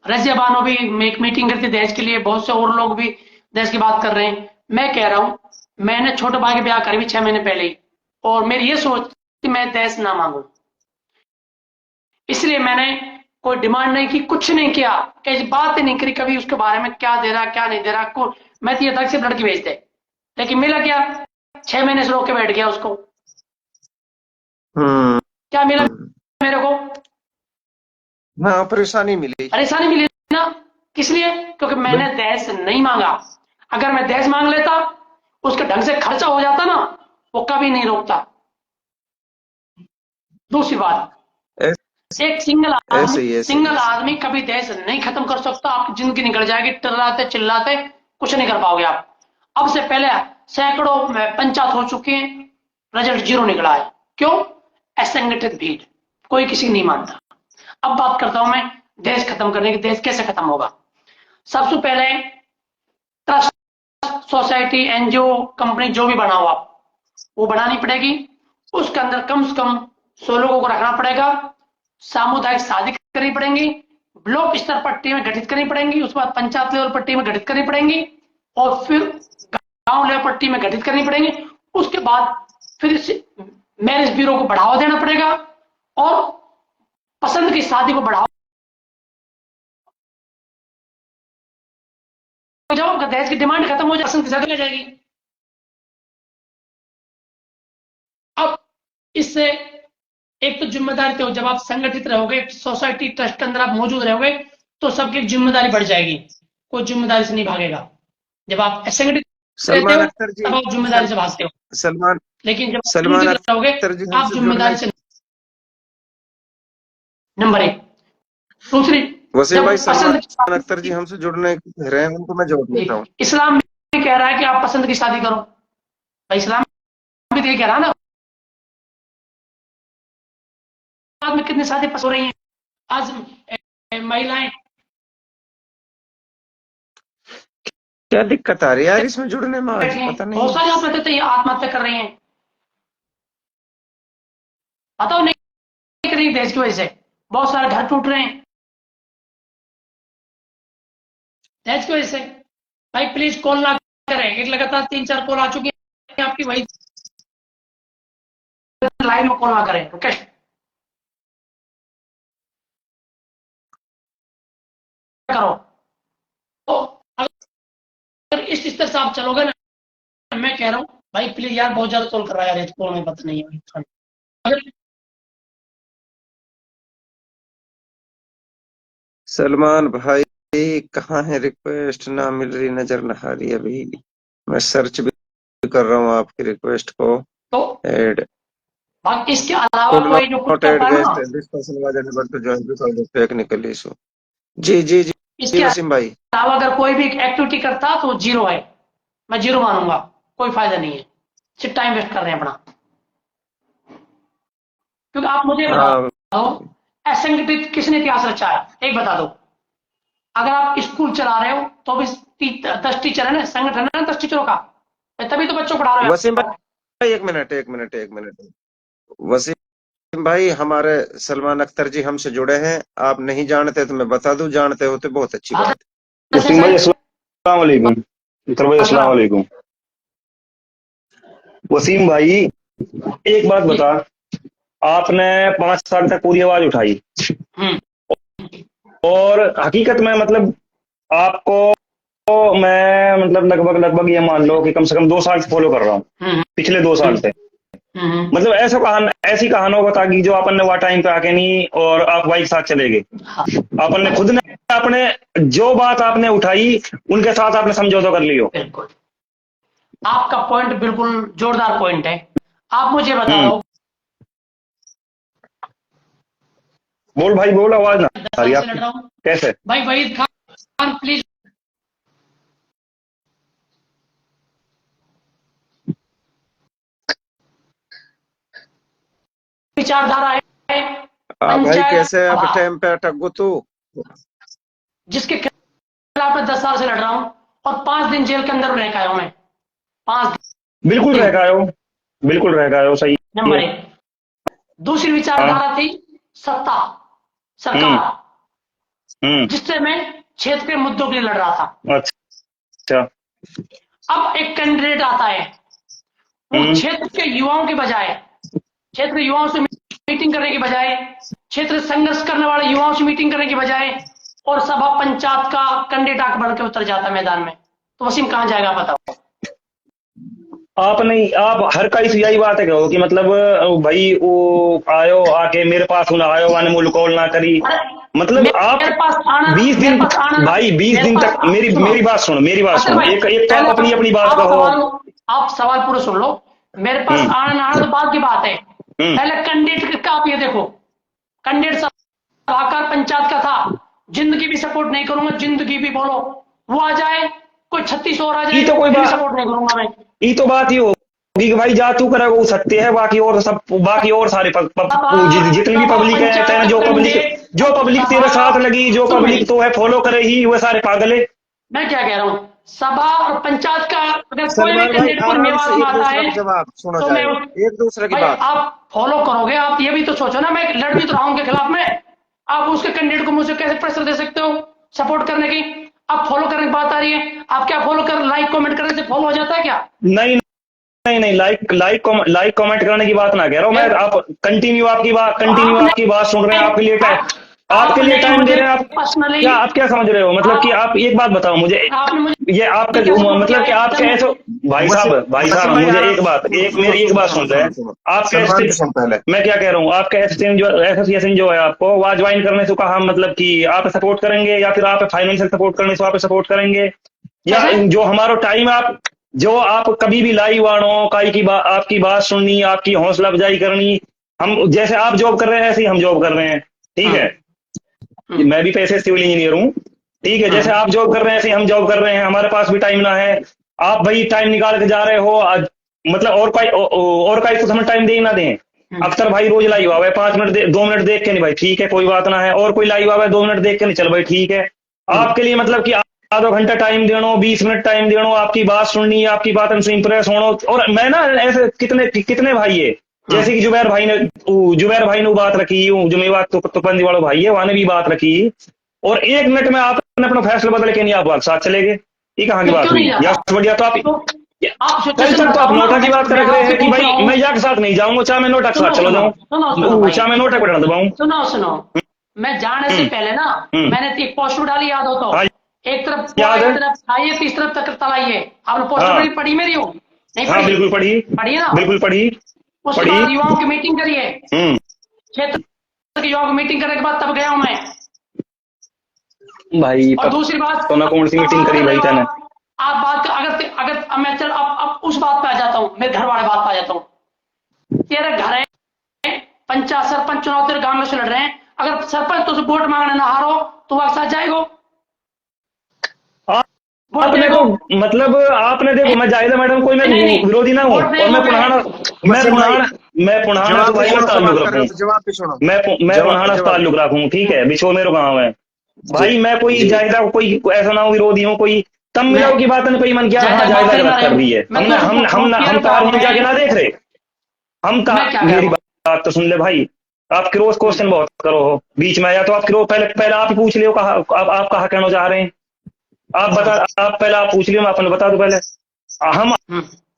रजिया बानो भी एक मीटिंग करती दहेज के लिए, बहुत से और लोग भी दहेज की बात कर रहे हैं। मैं कह रहा हूं, मैंने छोटे भाई के ब्याह करी 6 महीने पहले ही, और मेरी ये सोच कि मैं दहेज ना मांगू, इसलिए मैंने कोई डिमांड नहीं की, कुछ नहीं किया, कहीं बात ही नहीं करी कभी उसके बारे में, क्या दे रहा क्या नहीं दे रहा। मैं तो ये तक सिर्फ लड़की भेज दे, लेकिन मिला क्या? 6 महीने से रोक के बैठ गया उसको। क्या मिला मेरे को? हाँ परेशानी मिली। परेशानी मिली ना। किस लिए? क्योंकि मैंने दहेज नहीं मांगा। अगर मैं दहेज मांग लेता, उसका ढंग से खर्चा हो जाता ना, वो कभी नहीं रोकता। दूसरी बात, एक सिंगल आदमी कभी दहेज नहीं खत्म कर सकता। आपकी जिंदगी निकल जाएगी, टर्राते चिल्लाते कुछ नहीं कर पाओगे आप। अब से पहले सैकड़ों पंचायत हो चुके हैं, रिजल्ट 0 निकला है। क्यों? असंगठित भीड़, कोई किसी नहीं मानता। अब बात करता हूं मैं दहेज खत्म करने की। दहेज कैसे खत्म होगा? सबसे पहले ट्रस्ट, सोसाइटी, एनजीओ, कंपनी जो भी बनाओ आप, वो बनानी पड़ेगी। उसके अंदर कम से कम 100 लोगों को रखना पड़ेगा। सामुदायिक शादी करनी पड़ेंगी, ब्लॉक स्तर पर टीमें गठित करनी पड़ेंगी, उसके बाद पंचायत लेवल पर टीमें गठित करनी पड़ेंगी, और फिर गांव लेवल पर टीमें गठित करनी पड़ेंगी। उसके बाद फिर मैरिज ब्यूरो को बढ़ावा देना पड़ेगा, और पसंद की शादी को बढ़ावा। जब दहेज की डिमांड खत्म हो जाए, पसंद की शादी हो जाएगी। अब इससे एक तो जिम्मेदारी, तो जब आप संगठित रहोगे, सोसाइटी ट्रस्ट के अंदर आप मौजूद रहोगे, तो सबकी जिम्मेदारी बढ़ जाएगी, कोई जिम्मेदारी से नहीं भागेगा। जब आप असंगठित रहते हो तब आप जिम्मेदारी से भागते हो, लेकिन जब संगठित रहोगे आप जिम्मेदारी से। नंबर 1। दूसरी, वसीम भाई, सलमान अख्तर जी हमसे जुड़ने रहे हैं, उनको मैं जोड़ लेता हूँ। इस्लाम भी कह रहा है कि आप पसंद की शादी करो। भाई इस्लाम भी तो ये कह रहा है ना। बाद में कितनी शादी हो रही हैं आज, महिलाएं। क्या दिक्कत आ रही है यार इसमें जुड़ने में? आज पता नहीं, बहुत सारी आत्महत्या तो ये आत्महत्या कर रही हैं, बताओ नहीं कर रही दहेज की वजह से। बहुत सारे घर टूट रहे हैं दहेज की वजह से। भाई प्लीज कॉल ना करें, एक लगातार 3-4 कॉल आ चुकी है, आप कि भाई लाइन में कॉल ना करें, ओके। करो तो अगर इस तरह से आप चलोगे ना, मैं कह रहा हूँ भाई प्लीज यार, बहुत ज्यादा कॉल कर रहा है यार, इसको हमें पता नहीं है। अगर सलमान भाई कहाँ है? रिक्वेस्ट ना मिल रही, नजर ना आ रही अभी। मैं सर्च भी कर रहा हूँ आपकी रिक्वेस्ट को। तो ऐड बाकी इसके अलावा could कोई जो कुछ not add करता है guest ना, this person was unable to join because of technical issue। जी जी जी जी इसके वसीम भाई। अलावा अगर कोई भी एक्टिविटी करता तो जीरो है, मैं जीरो मानूंगा, कोई फायदा नहीं है, सिर्फ टाइम वेस्ट कर रहे हैं अपना। क्योंकि आप मुझे हाँ बताओ, असंगठित किसने इतिहास रचा है, एक बता दो। अगर आप स्कूल चला रहे हो तो भी 10 टीचर है ना, संगठन है ना 10 टीचरों का, तभी तो बच्चों को पढ़ा रहे वसीम हो। भाई एक मिनट। वसीम भाई, हमारे सलमान अख्तर जी हमसे जुड़े हैं। आप नहीं जानते तो मैं बता दूं, जानते हो तो बहुत अच्छी हाँ, बात वसीम भाई अस्सलाम वालेकुम। इतर भाई अस्सलाम वालेकुम। वसीम भाई एक बात बता, आपने 5 साल तक पूरी आवाज उठाई और हकीकत में मतलब आपको मैं मतलब लगभग ये मान लो कि कम से कम 2 साल से फॉलो कर रहा हूँ, पिछले 2 साल से। मतलब ऐसी कहानों बता कि जो अपन ने वहाँ टाइम पे आके नहीं, और आप वाइफ साथ चले गए। अपन ने खुद ने आपने जो बात आपने उठाई उनके साथ आपने समझौता कर लियो। बिल्कुल, आपका पॉइंट बिल्कुल जोरदार पॉइंट है। आप मुझे बताओ, बोल भाई बोल, आवाज ना आ रही से आपकी। लड़ रहा हूँ कैसे? भाई, वहीद खान प्लीज। विचारधारा है भाई पंचायत कैसे अब सभा, टाइम पे अटक गो तू? जिसके खिलाफ मैं 10 साल से लड़ रहा हूँ और 5 दिन जेल के अंदर रह के आया हूं मैं, 5 बिल्कुल दिन। रह गए हो, बिल्कुल रह गए हो, सही नंबर है। 1। दूसरी हाँ। विचारधारा थी सत्ता, सरकार, हम्म। जिससे मैं क्षेत्र के मुद्दों के लिए लड़ रहा था। अच्छा। अब एक कैंडिडेट आता है, वो क्षेत्र के युवाओं के बजाय, क्षेत्र के युवाओं से मीटिंग करने की बजाय, क्षेत्र संघर्ष करने वाले युवाओं से मीटिंग करने की बजाय, और सभा पंचायत का कैंडिडेट आकर बन के उतर जाता है मैदान में, तो वसीम कहां जाएगा बताओ? आप नहीं, आप हर का यही बात है कहो कि मतलब भाई वो आयो आके मेरे पास ना आयो वाने मुझे कॉल ना करी। मतलब आप मेरे पास आना, 20 मेरे दिन पास आना, भाई 20 मेरे दिन पास तक मेरी बात सुनो, मेरी बात अतर सुनो। भाई, एक एक तो पहले आप अपनी अपनी बात कहो। आप सवाल पूरा सुन लो। मेरे पास आना ना आना तो बात की बात है, पहले कैंडिडेट का आप ये देखो। कैंडिडेट सभाकर पंचायत का था, जिंदगी भी सपोर्ट नहीं करूंगा, जिंदगी भी बोलो वो आ जाए, कोई 36 और आ जाए, ये तो कोई फिर भी बात, सपोर्ट नहीं करूंगा मैं। ये तो बात ही होगी कि भाई जा तू करेगा वो सत्य है, बाकी और सब, बाकी और सारे जितनी भी पब्लिक है, चाहे जो पब्लिक तेरे साथ लगी, जो पब्लिक तो है फॉलो करे ही, वो सारे पागल है। मैं क्या कह रहा हूँ, सभा और पंचायत का अगर कोई भी सलमान भाई कैंडिडेट पूरे आराम मेवाड़ से में एक आता दूसरे है का जवाब सुना तो जाए, मैं, एक दूसरे की भाई बात। आप फॉलो करोगे, आप ये भी तो सोचो ना, मैं लड़ भी तो रहा हूं उनके खिलाफ में, आप उसके कैंडिडेट को मुझे कैसे प्रेशर दे सकते हो सपोर्ट करने की? आप फॉलो करने की बात आ रही है, आप क्या फॉलो कर, लाइक कमेंट करने से फॉलो हो जाता है क्या? नहीं नहीं, लाइक कमेंट करने की बात ना कह रहा हूँ मैं। आप कंटिन्यू आपने आपकी बात सुन रहे हैं, आपके लिए आपने टाइम दे मुझे रहे हैं। पर्सनली, आप क्या समझ रहे हो? मतलब कि आप एक बात बताओ मुझे, आपने मुझे ये आपका क्या सपोर्ट किया मतलब कि है आप कैसे? भाई वसीम साहब भाई मुझे आराम एक बात, सुनो एक सुनो मेरी एक सुनो बात सुनो सुन रहे सुनो हैं। सुनो आपका सलमान की सुन पहले। मैं क्या कह रहा हूँ, आपका एसोसिएशन जो है, आपको वहाँ ज्वाइन करने से कहा, मतलब कि आप सपोर्ट करेंगे या फिर आप फाइनेंशियल सपोर्ट करने से आप सपोर्ट करेंगे, या कैसे? जो हमारा टाइम आप जो आप कभी भी लाइव आनो काई की बात, आपकी बात सुननी, आपकी हौसला अफजाई करनी, हम जैसे आप जॉब कर रहे हैं ऐसे ही हम जॉब कर रहे हैं, ठीक है। मैं भी पैसे सिविल इंजीनियर हूँ, ठीक है। जैसे आप जॉब कर रहे हैं ऐसे ही हम जॉब कर रहे हैं, हमारे पास भी टाइम ना है। आप भाई टाइम निकाल के जा रहे हो मतलब और कोई कुछ हमें टाइम दे ही ना दें। अक्सर भाई रोज लाइव आवे 5 मिनट 2 मिनट देख के नहीं, भाई ठीक है कोई बात ना है, और कोई लाइव आवे 2 मिनट देख के नहीं, चल भाई ठीक है। आपके लिए मतलब कि आधा घंटा टाइम देनो, 20 मिनट टाइम देनो, आपकी बात सुननी, आपकी बात हमसे इंप्रेस होनो। और मैं ना ऐसे कितने भाई है, जैसे कि जुबैर भाई ने बात रखी, जो मेरी बात तो पंजी वाला भाई है, वहां ने भी बात रखी, और 1 मिनट में आपने अपना फैसला बदल के नहीं आप साथ चले गए। ये कहाँ की बात क्यों हुई? नहीं या जाता? बढ़िया तो आप आप कल तक तो आप नोटा की बात कर रहे हैं कि भाई मैं या के साथ नहीं जाऊंगा, चाहे मैं नोटा के साथ चलो जाऊं, चाहे मैं नोटा को दबाऊं। सुनो, मैं जाने से पहले ना मैंने एक पोस्टर डाली, याद हो तो? हाँ, एक तरफ याद है। एक तरफ खाइए, तीस तरफ तक तलाइए। आपने पोस्टर हाँ। पढ़ी मेरी हो? नहीं हाँ पढ़ी? बिल्कुल पढ़ी, पढ़िए ना। बिल्कुल पढ़ी। उसके बाद युवाओं की मीटिंग करिए, क्षेत्र की युवाओं की मीटिंग करने के बाद तब गया हूं मैं। भाई और दूसरी बात, तो ना कौन सी मीटिंग करी भाई तने? आप बात अगर अब मैं चल अब उस बात पे आ जाता हूँ, मैं घर वाले बात पे आ जाता हूँ। तेरे घर है पंचायत सरपंच चुनाव तेरे गांव में से लड़ रहे हैं, अगर सरपंच तो वोट मांगने ना हारो तो वह साथ जाएगा? आपने तो मतलब आपने देखो, मैं जाहिदा मैडम कोई मैं विरोधी ना हूँ, और मैं पुराना तो भाई ताल्लुक रखूं, मैं पुराना ताल्लुक रखूं, ठीक है, बिछो मेरे गाँव है भाई, मैं कोई जायदा कोई ऐसा ना हो विरोधी हूँ कोई, तब मिलाओ की बात ने कोई मन किया, हाँ जायदा गलत कर दी है हमने, हम तार में जाके ना देख रहे, हम कहा मेरी बात तो सुन ले भाई, आप क्रोस क्वेश्चन बहुत करो हो बीच में, या तो आप क्रोस पहले आप ही पूछ लियो कहा आप कहा कहना चाह रहे हैं, आप बता, आप पहले आप पूछ लियो, मैं आपने बता दूं पहले। हम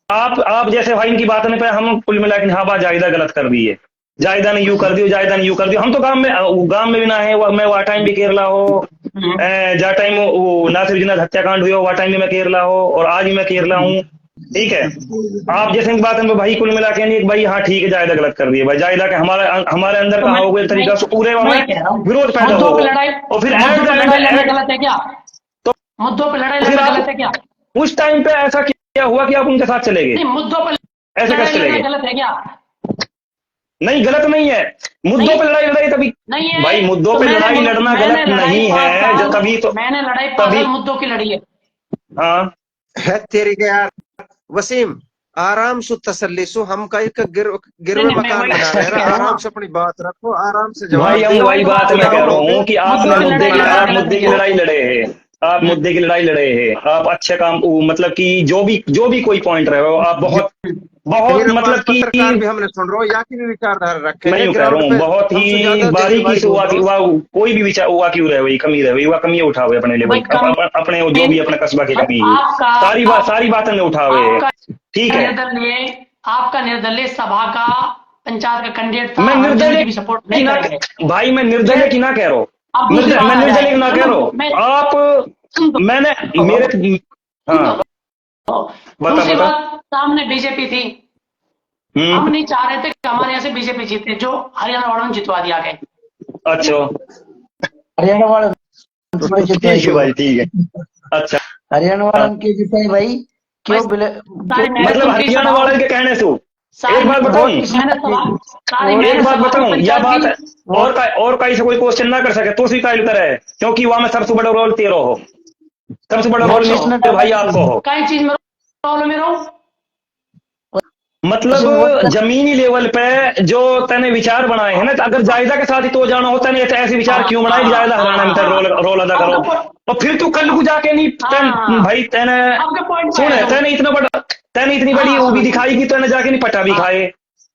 आप जैसे भाई इनकी बात पे हम कुल मिला के हाँ बात जायदा गलत कर दी है, जायदा ने यूं कर दियो, जायदा ने यूं कर दियो, हम तो गांव में भी ना है, मैं वह टाइम भी केरला हो, जा टाइम वो नासिर जिन्ना हत्याकांड हुआ वह टाइम भी मैं केरला हो, और आज भी मैं केरला हूँ, ठीक है। आप जैसे बात है भाई कुल मिला के नहीं भाई, हाँ ठीक है जायदा गलत कर दिया भाई, जायदा के हमारे अंदर कहा हो गया तरीका से पूरे विरोध पैदा हो, और फिर गलत है क्या? तो मुद्दों पे लड़ाई लड़ना गलत है क्या? उस टाइम पे ऐसा क्या हुआ कि आप उनके साथ चले गए? मुद्दों पे ऐसे कैसे चले गए? गलत है क्या? नहीं गलत नहीं है, मुद्दों पे लड़ाई तभी नहीं है भाई, मुद्दों पे लड़ाई लड़ना गलत नहीं है, जब तभी तो मैंने लड़ाई तभी मुद्दों की लड़ी है। हाँ है तेरी के यार वसीम, आराम से तसल्ली सु, हम का एक गिरवे मकान बना रहे हैं, आराम से अपनी बात रखो, आराम से जवाब भाई, हम वही बात मैं कह रहा हूँ कि आपने मुद्दे की लड़ाई लड़े हैं, आप मुद्दे की लड़ाई लड़े हैं, आप अच्छे काम मतलब कि जो भी कोई पॉइंट रहे हो आप बहुत मतलब कि भी हमने सुन रहे हो, या की भी विचारधारा रखे, मैं यूँ कह रहा हूँ बहुत ही बारीकी से कोई भी विचार हुआ क्यों रहे, कमी रहे वह कमी उठावे अपने लेवल, अपने जो भी अपने कस्बा की कमी है, सारी बातें उठावे, ठीक है। आपका निर्दलीय सभा का पंचायत का कैंडिडेट था, मैं निर्दलीय की सपोर्ट नहीं करेंगे भाई, मैं निर्दलीय की ना कह रहा हूँ, मैं निर्दलीय ना कह रहा हूँ, आप मैंने मेरे हाँ दूसरी बात, सामने बीजेपी थी, हम नहीं चाह रहे थे कि हमारे यहाँ से बीजेपी जीते, जो हरियाणा वालों ने जितवा दिया गया। अच्छा हरियाणा वाले ठीक है भाई, ठीक है, अच्छा हरियाणा वाले के जितने भाई क्यों मतलब हरियाणा वाले के कहने से एक बात बताऊं, एक बात बताऊं, यह बात है और कहीं से कोई क्वेश्चन ना कर सके तो स्वीकार करे, क्योंकि वहां में सबसे बड़ा रोल तेरा हो, सबसे बड़ा रोल भाई आपको हो, कई चीज में रोल में रहो, मतलब जमीनी लेवल पे जो तने विचार बनाए हैं ना, तो अगर जायदा के साथ ही तो जाना होता नहीं, ऐसे विचार क्यों बनाए कि जायदा हरियाणा में रोल अदा करो, और फिर तू कल को जाके नहीं भाई तेने इतना बड़ा तेने इतनी बड़ी वो भी दिखाई कि तेने जाके नहीं पटा भी खाए,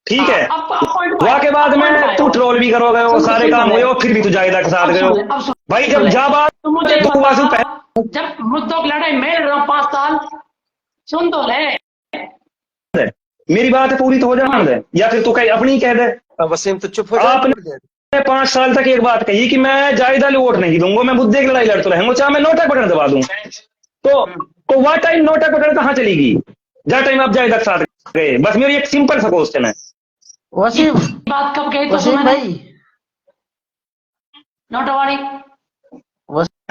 ठीक है, वहां के बाद में तू ट्रोल भी करोगे, वो सारे काम हुए और फिर भी तू जायदा के साथ गए भाई, जब जा बात जब मुद्दों की लड़ाई मैं लड़ रहा हूँ 5 साल, सुन तो ले, मेरी बात पूरी तो हो जाने दे, या फिर तू कहीं अपनी कह दे। वसीम तो चुप हो आपने 5 साल तक एक बात कही कि मैं जायदा वोट नहीं दूंगा, मैं मुद्दे की लड़ाई लड़ता रहूंगा, चाहे मैं नोटा बटन दबा दूं, तो वह टाइम नोटा बटन कहाँ चलेगी जहाँ टाइम आप जायदा के साथ गए? बस मेरी एक सिंपल सा क्वेश्चन है। वसीम बात कब कही तो वसीम भाई, नोटा वाली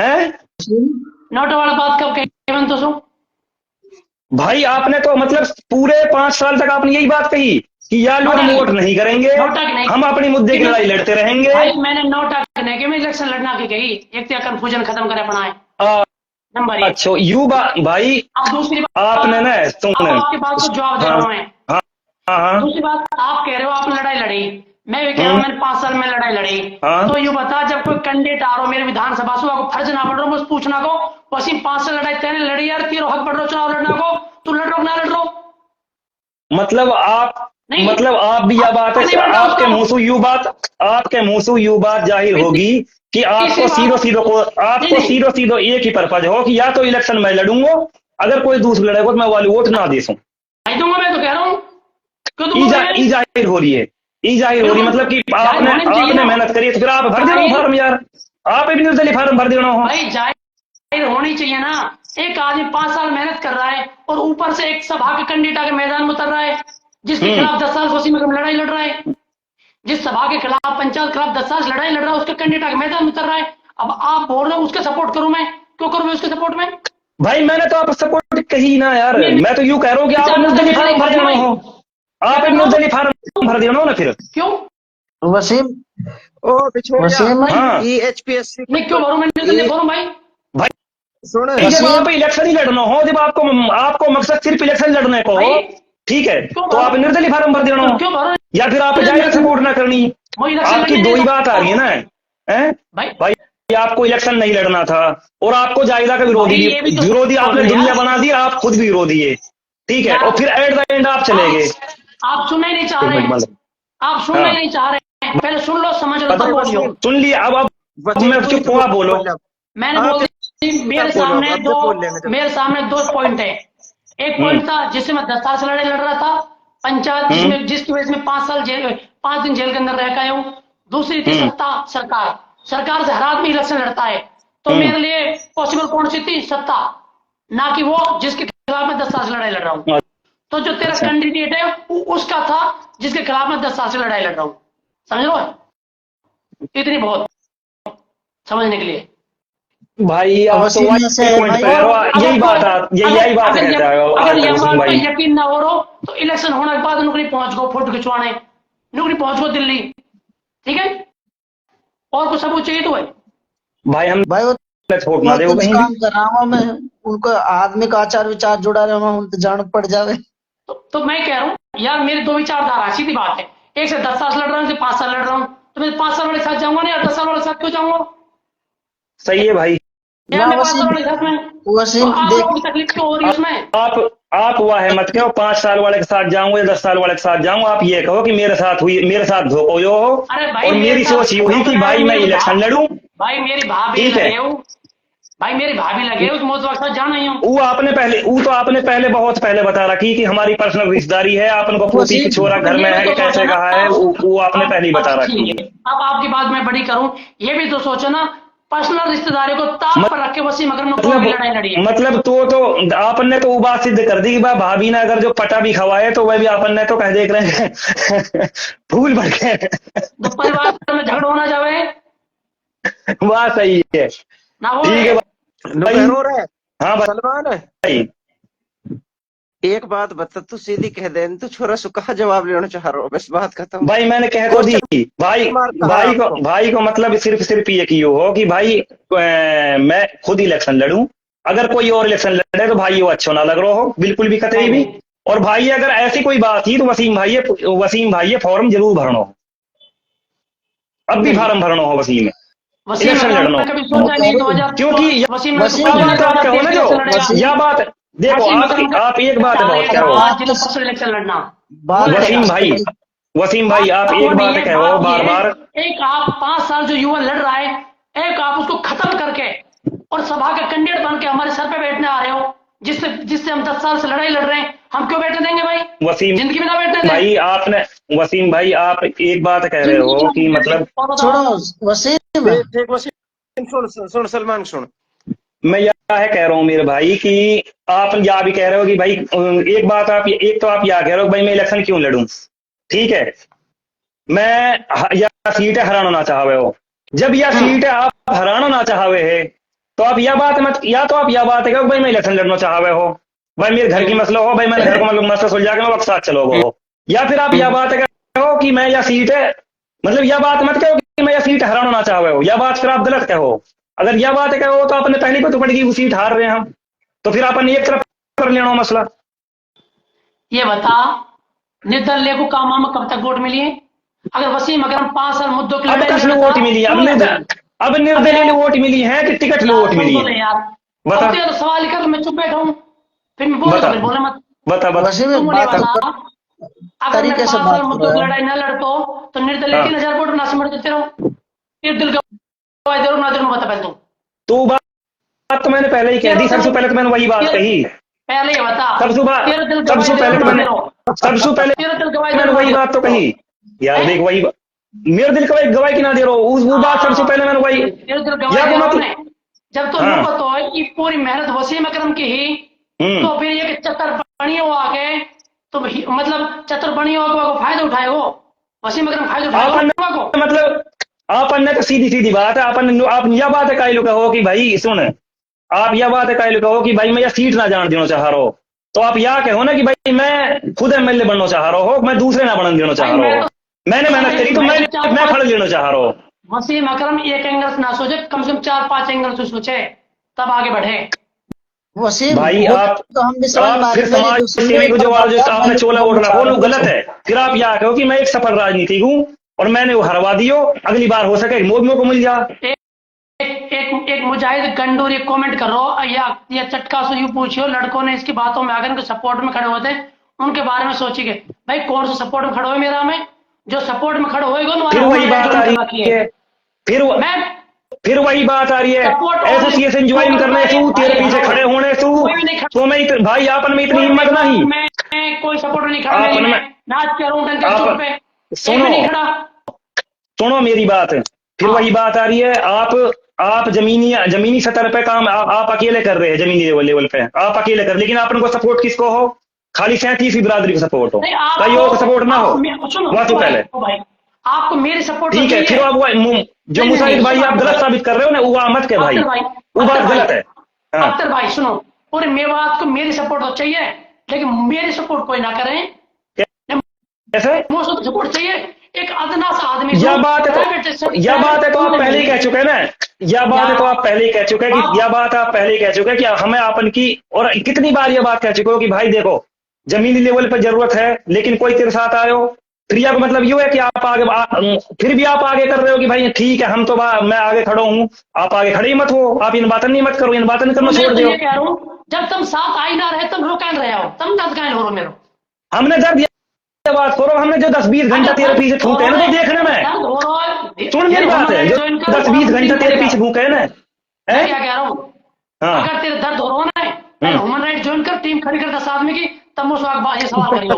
है नोटा वाला बात कब कही तो सुन भाई, आपने तो मतलब पूरे 5 साल तक आपने यही बात कही कि यार लोग वोट नहीं करेंगे, हम अपनी मुद्दे की लड़ाई लड़ते रहेंगे। भाई मैंने नोटा करने के में इलेक्शन लड़ना की कही, एक तो कंफ्यूजन खत्म करे अपना है नंबर 1। अच्छा यू बात भाई, दूसरी बात आपने ना सुन आपके बात को जवाब दे रहा हूँ मैं। हाँ दूसरी बात, आप कह रहे हो आपने लड़ाई लड़ी, मैं भी कह रहा हूँ मैंने 5 साल में लड़ाई लड़ी, तो यू बता जब कोई कैंडिडेट आ रहा हो मेरे विधानसभा से, आपको फर्ज ना पड़ रहा हो पूछना को वसीम 5 साल लड़ाई तेने लड़ी यार, तेरे हक पड़ रहा चुनाव लड़ना को, तू लड़ रहा ना लड़ रहा, मतलब आप भी यह बात है, आपके मुंह से यू बात जाहिर होगी कि आपको सीधो एक ही पर्पज हो कि या तो इलेक्शन मैं लड़ूंगा अगर कोई दूसरा लड़ेगा तो मैं वाली वोट ना दे सकूं। नहीं दूंगा, मैं तो कह रहा हूँ। क्यों ई जाहिर हो रही है, ई जाहिर हो रही है, मतलब कि आपने मेहनत करी तो फिर आप भर देना फार्म यार, आप भी निर्दलीय फार्म भर देना हो भाई, जाहिर होनी चाहिए ना। एक आदमी 5 साल मेहनत कर रहा है और ऊपर से एक सभा के कैंडिडेट आके मैदान में उतर रहा है, जिसके खिलाफ 10 साल वसीम अकरम लड़ाई लड़ रहा है। जिस सभा के खिलाफ, पंचायत के खिलाफ 10 साल लड़ाई लड़ रहा है, उसके कैंडिडेट आके मैदान में उतर रहा है। अब आप बोल रहे हो उसके सपोर्ट करूं मैं? क्यों करूं मैं उसके सपोर्ट में? भाई? मैंने तो आप सपोर्ट कही ना यार, मैं तो यूं कह रहा हूँ कि आप निर्दलीय फार्म भर देना हो, आप एक निर्दलीय फार्म भर देना हो ना फिर। क्यों वसीम ओ बिछोड़िया, वसीम हाँ। ये HPSC नहीं, क्यों भरूं मैं? निर्दलीय भरूं भाई? सुन, जब आप इलेक्शन ही लड़ना हो, जब आपको मकसद सिर्फ इलेक्शन लड़ने को हो, ठीक है, तो आप निर्दलीय फार्म भर देना हो, क्यों भरूं? या फिर आप जाहिर सपोर्ट ना करनी। वो इलेक्शन आपकी लड़ने दो ही देगा। बात आ रही है ना, हैं भाई? आपको इलेक्शन नहीं लड़ना था और आपको जायदा का भाई, ये भी तो विरोधी आपने यार। दुनिया बना दी, आप खुद भी विरोधी है, ठीक है, यार। और फिर एट द एंड आप चले गए। आप सुनना ही नहीं चाह रहे हैं, आप सुनना ही नहीं चाह रहे हैं। पहले सुन लो, समझ लो, तब बोलियो। सुन लिया, अब मैं चुप हुआ, बोलो। मैंने बोल दिया, मेरे सामने दो पॉइंट है। एक पॉइंट था जिससे मैं 10 साल से लड़ाई लड़ रहा था, पंचायत, जिसकी वजह से मैं 5 दिन जेल के अंदर रह गया हूँ। दूसरी थी सत्ता, सरकार से हर आदमी इलेक्शन लड़ता है, तो मेरे लिए पॉसिबल कौन सी थी? सत्ता, ना कि वो जिसके खिलाफ मैं 10 साल से लड़ाई लड़ रहा हूँ। तो जो तेरा कैंडिडेट है वो उसका था जिसके खिलाफ मैं 10 साल से लड़ाई लड़ रहा हूँ। समझ लो, इतनी बहुत समझने के लिए। भाई आप तो पॉइंट पे यही बात कहता है। अगर ये बात पे यकीन ना हो रहा तो इलेक्शन होने के बाद नौकरी पहुंच गो, फोटो खिंचवाने नौकरी पहुंच गो दिल्ली, ठीक है? और कुछ सबूत चाहिए तो है भाई, हम भाई वो छोड़ ना दे कुछ काम कर रहा हूँ मैं, उनको आदमी का आचार विचार जुड़ा रहा हूँ, उनको जान पड़ जावे। तो मैं कह रहा हूँ यार, मेरी दो विचारधारा, सीधी बात है। एक से 10 साल से लड़ रहा हूँ, से 5 साल लड़ रहा हूँ, तो मैं 5 साल वाले साथ जाऊंगा ना यार, 10 साल वाले साथ क्यों जाऊंगा? सही है भाई। यार मैं 5 साल वाले साथ में, वसीम तो आप देख, लोगों की तकलीफ क्यों हो रही है उसमें? आप वह है मत कहो 5 साल वाले के साथ जाऊं या 10 साल वाले के साथ जाऊं, आप ये कहो कि मेरे साथ धोखो यो हो। अरे भाई, और मेरी सोच ये हुई कि भाई मैं इलेक्शन लड़ूं। भाई मेरी भाभी लगे हो, भाई मेरी भाभी लगे हो, तो मैं उसके साथ जाना ही हूँ। वो तो आपने पहले बहुत पहले बता रखी कि हमारी पर्सनल रिश्तेदारी है, आपने को पोती की छोरा घर में है, कैसे कहा है, वो आपने पहले ही बता रखी है। अब आपकी बात मैं बड़ी करूं, ये भी तो सोचो ना, पर्सनल रिश्तेदारी को ताप पर रख के वसीम अकरम ने लड़ाई लड़ी है। मतलब तो आपने तो वो बात सिद्ध कर दी कि भाभी ने अगर जो पटा भी खवाए तो वह भी आपने तो कह देख रहे हैं फूल भर के तो परिवार में झगड़ होना जावे, वाह सही है, ठीक है भाई। हाँ सलमान भाई, एक बात बता, तू सीधी कह दे, तू छोरा सुखा जवाब लेना चाह रहा हो, बस बात खत्म। भाई मैंने कह तो दी भाई को मतलब सिर्फ ये की हो कि भाई मैं खुद इलेक्शन लड़ूं, अगर कोई और इलेक्शन लड़े तो भाई वो अच्छा ना लग रहा हो, बिल्कुल भी कतई भी। और भाई अगर ऐसी कोई बात थी तो वसीम भाई ये फॉर्म जरूर भरना हो, अब भी फॉर्म भरना हो वसीम में, इलेक्शन लड़ना हो, क्योंकि यह बात देखो, आप एक बात बहुत कहो इलेक्शन लड़ना, वसीम भाई आप एक बात कहो बार, एक आप 5 साल जो युवा लड़ रहा है, एक आप उसको खत्म करके और सभा का कैंडिडेट बन के हमारे सर पे बैठने आ रहे हो, जिससे हम 10 साल से लड़ाई लड़ रहे हैं, हम क्यों बैठने देंगे भाई? वसीम जिंदगी में ना बैठने भाई वसीम भाई आप एक बात कह रहे हो कि मतलब, छोड़ो वसीम, सुन सलमान सुन, मैं यह कह रहा हूँ मेरे भाई कि आप यह भी कह रहे हो कि भाई एक बात आप यह कह रहे हो भाई मैं इलेक्शन क्यों लड़ूं, ठीक है, मैं यह सीट हराना ना चाहवे हो, जब यह सीट आप हराना ना चाहवे है तो आप यह बात मत, या तो आप यह बात है कि भाई मैं इलेक्शन लड़ना चाहवे हो, भाई मेरे घर की मसला हो, भाई मैंने घर को मसला सुलझा के मैं वक्त साथ चलोगे हो, या फिर आप यह बात कहो कि मैं यह सीट है, मतलब यह बात मत कहो कि मैं यह सीट हराना ना चाहवे हो, यह बात फिर आप गलत कहो। अगर यह बात कहो तो आपने पहले को तो पड़ेगी वो सीट हार रहे हैं हम, तो फिर आपने एक तरफ कर लेना मसला। ये बता, निर्दलीय को काम में कब तक वोट मिली है? अगर वसीम अकरम 5 साल मुद्दों के लिए वोट मिली, अब निर्दलीय वोट मिली है कि टिकट वोट मिली है? यार बता, तो सवाल कर, मैं चुप बैठा हूँ, फिर मैं बोला मत, बता अगर मैं 5 साल मुद्दों की लड़ाई न लड़तो तो निर्दलीय 3000 वोट ना समझ देते रहो, फिर दिल का बता। तो बात तो मैंने पहले ही कह दी, सबसे पहले तो मैंने वही बात कही। पहले ये बता, सबसे तेरे दिल सबसे गवाही पहले तो मैंने सबसे पहले तेरे दिल गवाही मैंने वही बात तो कही यार, देख वही मेरे दिल का गवाही की ना दे रहा हूँ, वो बात सबसे पहले मैंने वही तेरे दिल या गवाही को दे रहा हूं मत मैं। जब तो हाँ। पता हो कि पूरी मेहनत वसीम अकरम की ही, तो फिर ये चतर बनी हो आके, तो मतलब चतर बनी हो को फायदा उठाए हो, वसीम अकरम फायदा आपन उठाए को। मतलब आपन ने तो सीधी सीधी बात है, आपन आप यह बात है कायलो कहो कि भाई सुन, आप यह बात है कायलो कहो कि भाई मैं यह सीट ना जान देना चाह रहा हूँ, तो आप यह कहो ना कि भाई मैं खुद एमएलए बनना चाह रहा हूँ, मैं दूसरे ना बनने देना चाह रहा हूँ, मैंने मेहनत करी तो मैं फल लेना चाह रहा हूँ। वसीम अकरम एक एंगल से ना सोचे, कम से कम 4-5 एंगल से सोचे, तब आगे बढ़े। वसीम भाई वो आप तो हम भी समझ आप मारे, फिर मेरी समाज जो सुनने सेवी में को जो वाला जो बर्बाद आपने नहीं चोला बोलना ओढ़ना चाह वो रहा गलत कुछ। है। फिर आप यह कहो कि मैं एक सफल राजनीतिक हूँ और मैंने वो हरवा दियो, अगली बार हो सके मोद को मिल जा। एक मुजाहिद गंडूर ये कमेंट करो, या चटका से यूं पूछियो, लड़कों ने इसकी बातों में आकर सपोर्ट में खड़े होते, उनके बारे में सोचिए भाई कौन सा सपोर्ट में खड़े हुए मेरा में, जो सपोर्ट में खड़े होएगा फिर वही बात आ रही है, मैं फिर वही बात आ रही है, सपोर्ट एसोसिएशन ज्वाइन करने सू, तेरे पीछे खड़े होने सू, कोई भी नहीं खड़ा, तो मैं भाई आपन में इतनी हिम्मत नहीं, मैं कोई सपोर्ट नहीं खड़ा मेरी आपन में में, नाच कर रहा हूं डंका चोट पे, एक सुनो भी नहीं खड़ा। सुनो मेरी बात, फिर हाँ। वही बात आ रही है, आप जमीनी सतह पे काम आप अकेले कर रहे हैं, जमीनी लेवल पे आप अकेले कर, लेकिन आपन को सपोर्ट किसको हो, खाली 37वीं बिरादरी को सपोर्ट हो, नहीं, कहीं और को सपोर्ट ना हो, वह तो पहले भाई आपको मेरी सपोर्ट ठीक है। फिर आप जो मुसाहिद भाई आप गलत साबित कर रहे हो ना, वो मत के भाई, वो बात गलत है। हाँ अख्तर भाई सुनो, पूरे मेवात को मेरी सपोर्ट तो चाहिए, लेकिन मेरी सपोर्ट कोई ना करें, कैसे मुझे सपोर्ट चाहिए एक अदना सा आदमी। यह बात है तो आप पहले ही कह चुके हैं ना, यह बात है तो आप पहले ही कह चुके हैं कि यह बात आप पहले ही कह चुके हैं कि हमें आपन की, और कितनी बार यह बात कह चुके हो कि भाई देखो जमीनी लेवल पर जरूरत है लेकिन कोई तेरे साथ आयो, फिर यह मतलब यूं है कि आप आगे फिर भी आप आगे कर रहे हो कि भाई ठीक है हम तो मैं आगे खड़ा हूं, आप आगे खड़े ही मत हो, आप इन बातें नहीं मत करो, इन बातें नहीं करना छोड़ दो। कह रहा हूं जब तुम साथ आई ना रहे तुम रोकान रहे हो, तुम दर्द कायल हो रहे मेरो, हमने दर्द बात करो, हमने जो 10-20 घंटा तेरे पीछे थूके ना, तो देखने में सुन मेरी बात है, जो 10-20 घंटा तेरे पीछे थूके ना, मैं क्या कह रहा हूँ, हाँ अगर तेरे दर्द हो रहा है ह्यूमन राइट ज्वाइन कर, टीम खड़ी कर 10 आदमी की, तब मुझसे ये सवाल करियो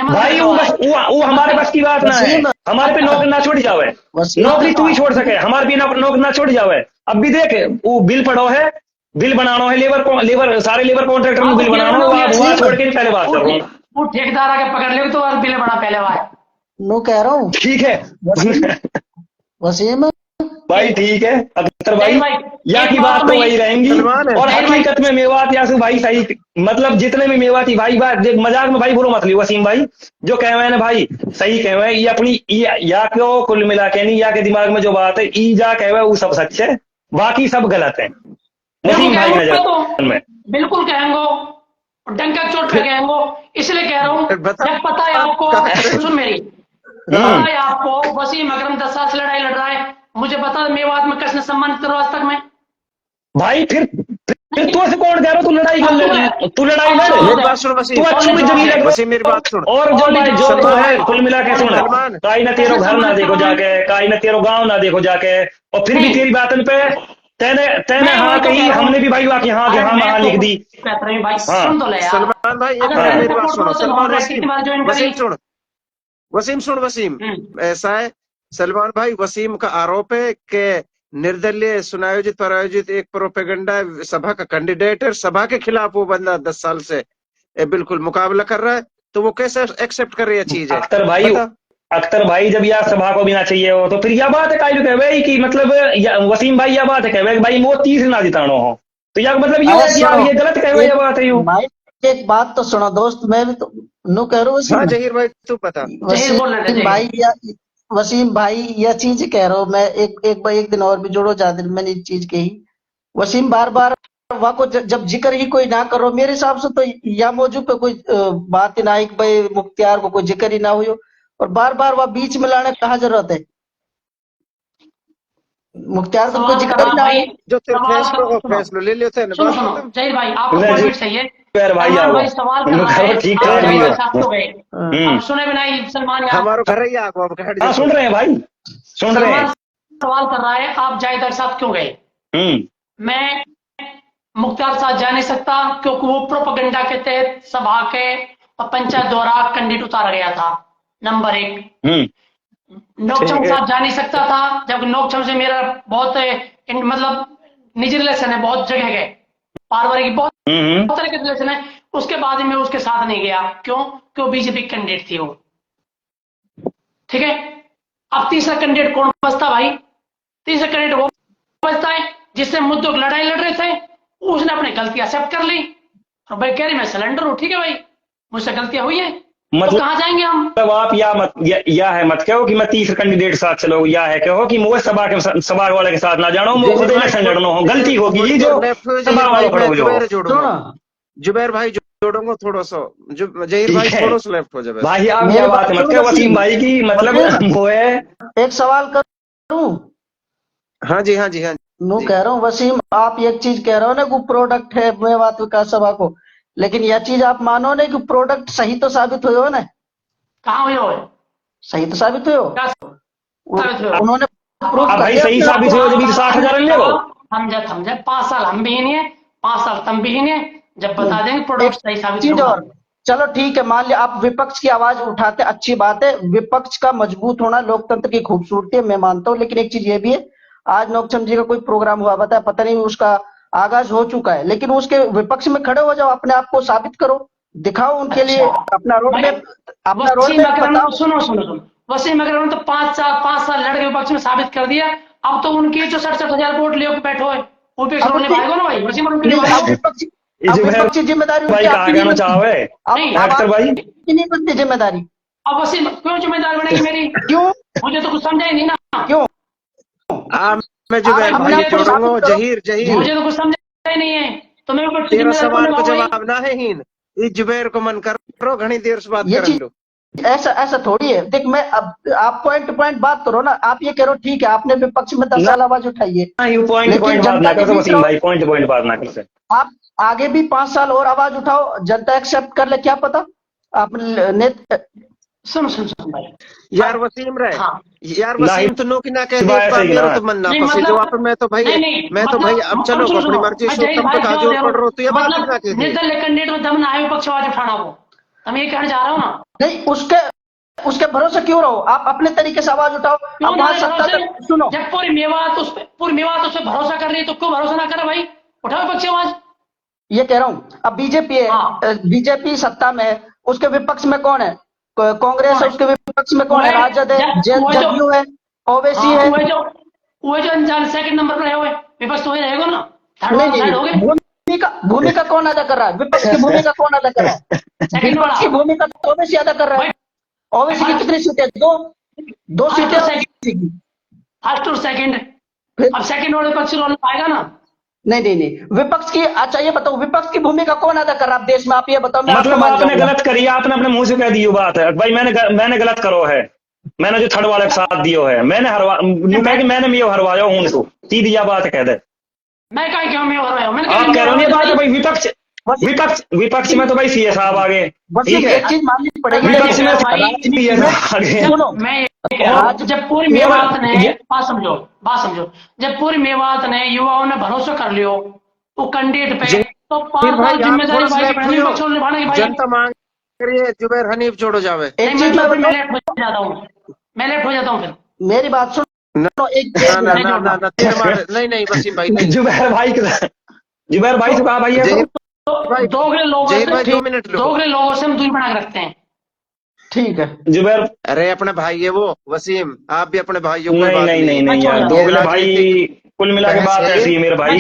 भाई वो हमारे बस की बात ना है, हमारे पे नौकरी ना छोड़ जावे, नौकरी तू ही छोड़ सके, हमारे भी नौकरी ना छोड़ जावे। अब भी देख वो बिल पड़ो है, बिल बनाना है, लेबर सारे लेबर कॉन्ट्रैक्टर में बिल बनाना है, वो छोड़ के पहले बात कर रहा हूँ, वो ठेकेदार आके पकड़ ले तो बिल बना पहले बार, नो कह रहा हूँ ठीक है वसीम भाई ठीक है अख्तर भाई, या की बात तो वही रहेंगी। सलमान है। और हकीकत में मेवात यासु भाई सही, मतलब जितने भी मेवाती भाई बात देख, मजाक में भाई बुरो मत लियो वसीम भाई, जो कहे हुए ना भाई सही कहे हुए, ये अपनी या क्यों कुल मिला के नहीं, या के दिमाग में जो बात है ई जा कहे हुए वो सब सच है, बाकी सब गलत है वसीम भाई की नजर में। बिल्कुल कहेंगे, डंका चोट पे कहेंगे, इसलिए कह रहा हूँ जब पता है आपको, सुन मेरी, पता है आपको वसीम अकरम 10 साल से लड़ाई लड़ रहा है, मुझे पता मेवात में किसने सम्मानित करो आज तक में भाई, फिर तू से कौन कह रहा, तू लड़ाई कर ले, तू लड़ाई लड़, मेरी बात सुन वसीम, तू अच्छी जमीन है वसीम मेरी बात सुन, और जो भाई जो तो है कुल मिला के सुन, सलमान काई ना तेरो घर ना देखो जाके, काई ना तेरो गांव ना देखो जाके, और फिर भी तेरी बातन पे तेने हाँ कही, हमने भी भाई वाकई हाँ हाँ लिख दी। भाई सुन तो ले यार, सलमान भाई एक मिनट मेरी बात सुनो, सलमान वसीम सुन वसीम, ऐसा है सलमान भाई, वसीम का आरोप है कि निर्दलीय सुनायोजित प्रायोजित एक प्रोपेगेंडा सभा का कैंडिडेट है, सभा के खिलाफ वो बंदा 10 साल से बिल्कुल मुकाबला कर रहा है, तो वो कैसे एक्सेप्ट कर रही है चीज है अख्तर भाई जब यह सभा को भी ना चाहिए हो, तो फिर यह बात है कायलू कहे कि मतलब वसीम भाई यह बात है कहे भाई वो 30 ना जितानो हो, तो यह मतलब ये गलत कहे, यह बात है यू। एक बात तो सुनो दोस्त, मैं भी तो नो कह रहा हूँ हाँ जहीर भाई तू बता, वसीम भाई यह चीज कह रहा हूँ मैं, एक दिन और भी जोड़ो, ज्यादा दिन मैंने चीज कही, वसीम बार बार वह को जब जिक्र ही कोई ना करो, मेरे हिसाब से तो यह मौजूद पे कोई बात ही ना आई, भाई मुख्तियार को कोई जिक्र ही ना हुई, और बार बार वह बीच में लाने कहाँ जरूरत है, मुख्तियार को कोई जिक्र ही ना हो, जो तेरे फैसलो ले लियो थे ना, जहीर भाई आपको पॉइंट सही है, भाई सवाल कर रहा है ठीक है, अब सुने बिना ही सलमान हमारो घर ही आगो, अब सुन रहे हैं भाई, सुन रहे हैं, सवाल कर रहा है आप जायद साहब क्यों गए, मैं मुख्तार साहब जा नहीं सकता क्योंकि वो प्रोपेगेंडा के तहत सभा के और पंचायत द्वारा कैंडिडेट उतारा गया था, नंबर 1। नोकचम साहब जा नहीं सकता था, जब नोकचम से मेरा बहुत मतलब निजी रिलेशन है, बहुत जगह गए, पारिवारिक बहुत तरह के रिलेशन है। उसके बाद में उसके साथ नहीं गया, क्यों बीजेपी कैंडिडेट थी वो। ठीक है, अब तीसरा कैंडिडेट कौन बचता भाई? तीसरा कैंडिडेट वो बचता है जिससे मुद्दों की लड़ाई लड़ रहे थे, उसने अपनी गलती एक्सेप्ट कर ली और भाई कह रही मैं सिलेंडर हूं, ठीक है भाई मुझसे गलतियां हुई है, तो कहाँ जाएंगे हम? मतलब आप या है मत कहो कि मैं तीसरे कैंडिडेट के साथ चलो, या है कहो कि मुझे सभा वाले के साथ ना जानो, मुझे खुद इलेक्शन लड़ना हो, गलती होगी जी जो सभा वालों को। जुबैर भाई जोड़ूंगा थोड़ा सा, जहीर भाई थोड़ा सा लेफ्ट हो जाए भाई। आप यह बात मत कहो वसीम भाई की, मतलब वो है। एक सवाल करूं? हाँ जी हाँ जी हाँ जी। मैं कह रहा हूँ वसीम, आप एक चीज कह रहे हो ना कि प्रोडक्ट है मेवात विकास सभा को, लेकिन यह चीज आप मानो ना कि प्रोडक्ट सही तो साबित हुए हो ना? कहाँ हुए हो? सही तो साबित हुए हो, उन्होंने प्रूफ कर भाई दिया। सही साबित हुए जब 60,000 ले लो। समझे 5 साल हम भी नहीं है, 5 साल तुम भी नहीं है, जब बता देंगे प्रोडक्ट सही साबित चीज होगा। और चलो ठीक है, मान लिया आप विपक्ष की आवाज उठाते, अच्छी बात है, विपक्ष का मजबूत होना लोकतंत्र की खूबसूरती है, मैं मानता हूँ। लेकिन एक चीज ये भी है, आज नोकचम जी का कोई प्रोग्राम हुआ बताया, पता नहीं उसका आगाज हो चुका है, लेकिन उसके विपक्ष में खड़े हो जाओ, अपने आप को साबित करो, दिखाओ उनके लिए अपना रोड मैप, अपना रोड मैप बताओ। सुनो वसीम अग्रवाल तो 5 साल लड़के विपक्ष में साबित कर दिया, अब तो उनकी जो 67,000 वोट ले बैठो है वो पे निभाएगा ना भाई, वसीम विपक्षी जिम्मेदारी भाई कहा कहना चाहे एक्टर भाई नहीं बनती जिम्मेदारी। अब वसीम क्यों जिम्मेदारी बनेगी मेरी? क्यों? मुझे तो कुछ समझा ही नहीं ना। क्यों? मैं जुबैर भाई जोड़ूंगा, जहीर मुझे तो कुछ समझा ही नहीं है, तो मैं तेरा सवाल को जवाब ना है हीन, इस जुबैर को मन करो, घनी देर से बात कर लो। ऐसा थोड़ी है, देख मैं अब आप पॉइंट टू पॉइंट बात करो ना, आप ये कह रहे हो ठीक है आपने विपक्ष में 10 साल आवाज उठाई है, आप आगे भी 5 साल और आवाज उठाओ, जनता एक्सेप्ट कर ले, क्या पता आप सुन भाई यार वसीम रहे। हाँ। यार वसीम तो नो की ना कह दिया तो मन ना फंसे जो आप, मैं तो भाई अब चलो अपनी मर्जी से तुम तो काजू पड़ रहे हो, तो ये बात ना कह दी निर्दलीय कैंडिडेट में दम ना है विपक्ष आवाज उठाना को, हम ये कहना चाह रहा हूँ ना। नहीं, उसके भरोसे क्यों रहो, आप अपने तरीके से आवाज उठाओ। सुनो, जब पूरी मेवात उस पर भरोसा कर रही है तो क्यों भरोसा ना करे भाई, उठाओ विपक्ष आवाज। ये कह रहा हूँ, अब बीजेपी है, बीजेपी सत्ता में है, उसके विपक्ष में कौन है? कांग्रेस है, उसके विपक्ष में कौन है? राजद है, जदयू है, ओवैसी है, वो जो अनजान सेकंड नंबर पर है वो विपक्ष तो रहेगा ना। भूमिका कौन अदा कर रहा है? विपक्ष की भूमिका कौन अदा कर रहा है? विपक्ष की भूमिका तो ओवैसी अदा कर रहा है। ओवैसी की कितनी सीटें? दो सीटें फर्स्ट और सेकंड, अब सेकंड वाले विपक्ष रोल पाएगा ना। नहीं, विपक्ष की, अच्छा ये बताओ विपक्ष की भूमिका कौन अदा कर रहा है देश में, आप ये बताओ। मतलब आपने गलत करी, आपने अपने मुंह से कह दी बात है भाई, मैंने गलत करो है, मैंने जो थर्ड वाले के साथ दियो है, मैंने मैंने मैं हरवाया हूं उनको, सीधी यह बात कह दे। मैं कहीं क्यों मैं हरवाया हूं? आप कह रहे हो ये बात है भाई, विपक्ष में तो भाई सीए साहब आ गए, ठीक है, एक चीज माननी पड़ेगी, विपक्ष में जब पूरी मेवात ने बात समझो, जब पूरी मेवात ने युवाओं ने भरोसा कर लियो वो कैंडिडेट पे, तो 5 साल जिम्मेदारी निभाने की जनता मांग रही है। जुबैर हनीफ छोड़ो जावे, मैं लेट हो जाता हूँ फिर मेरी बात सुनो। नहीं वसीम भाई, जुबैर भाई से कहा भाई दोगले लोगों से हम दूरी बना के रखते हैं, ठीक है जुबैर। अरे अपने भाई है वो वसीम, आप भी अपने भाई हो। नहीं यार, दोगले भाई कुल मिला के बात ऐसी है मेरे भाई,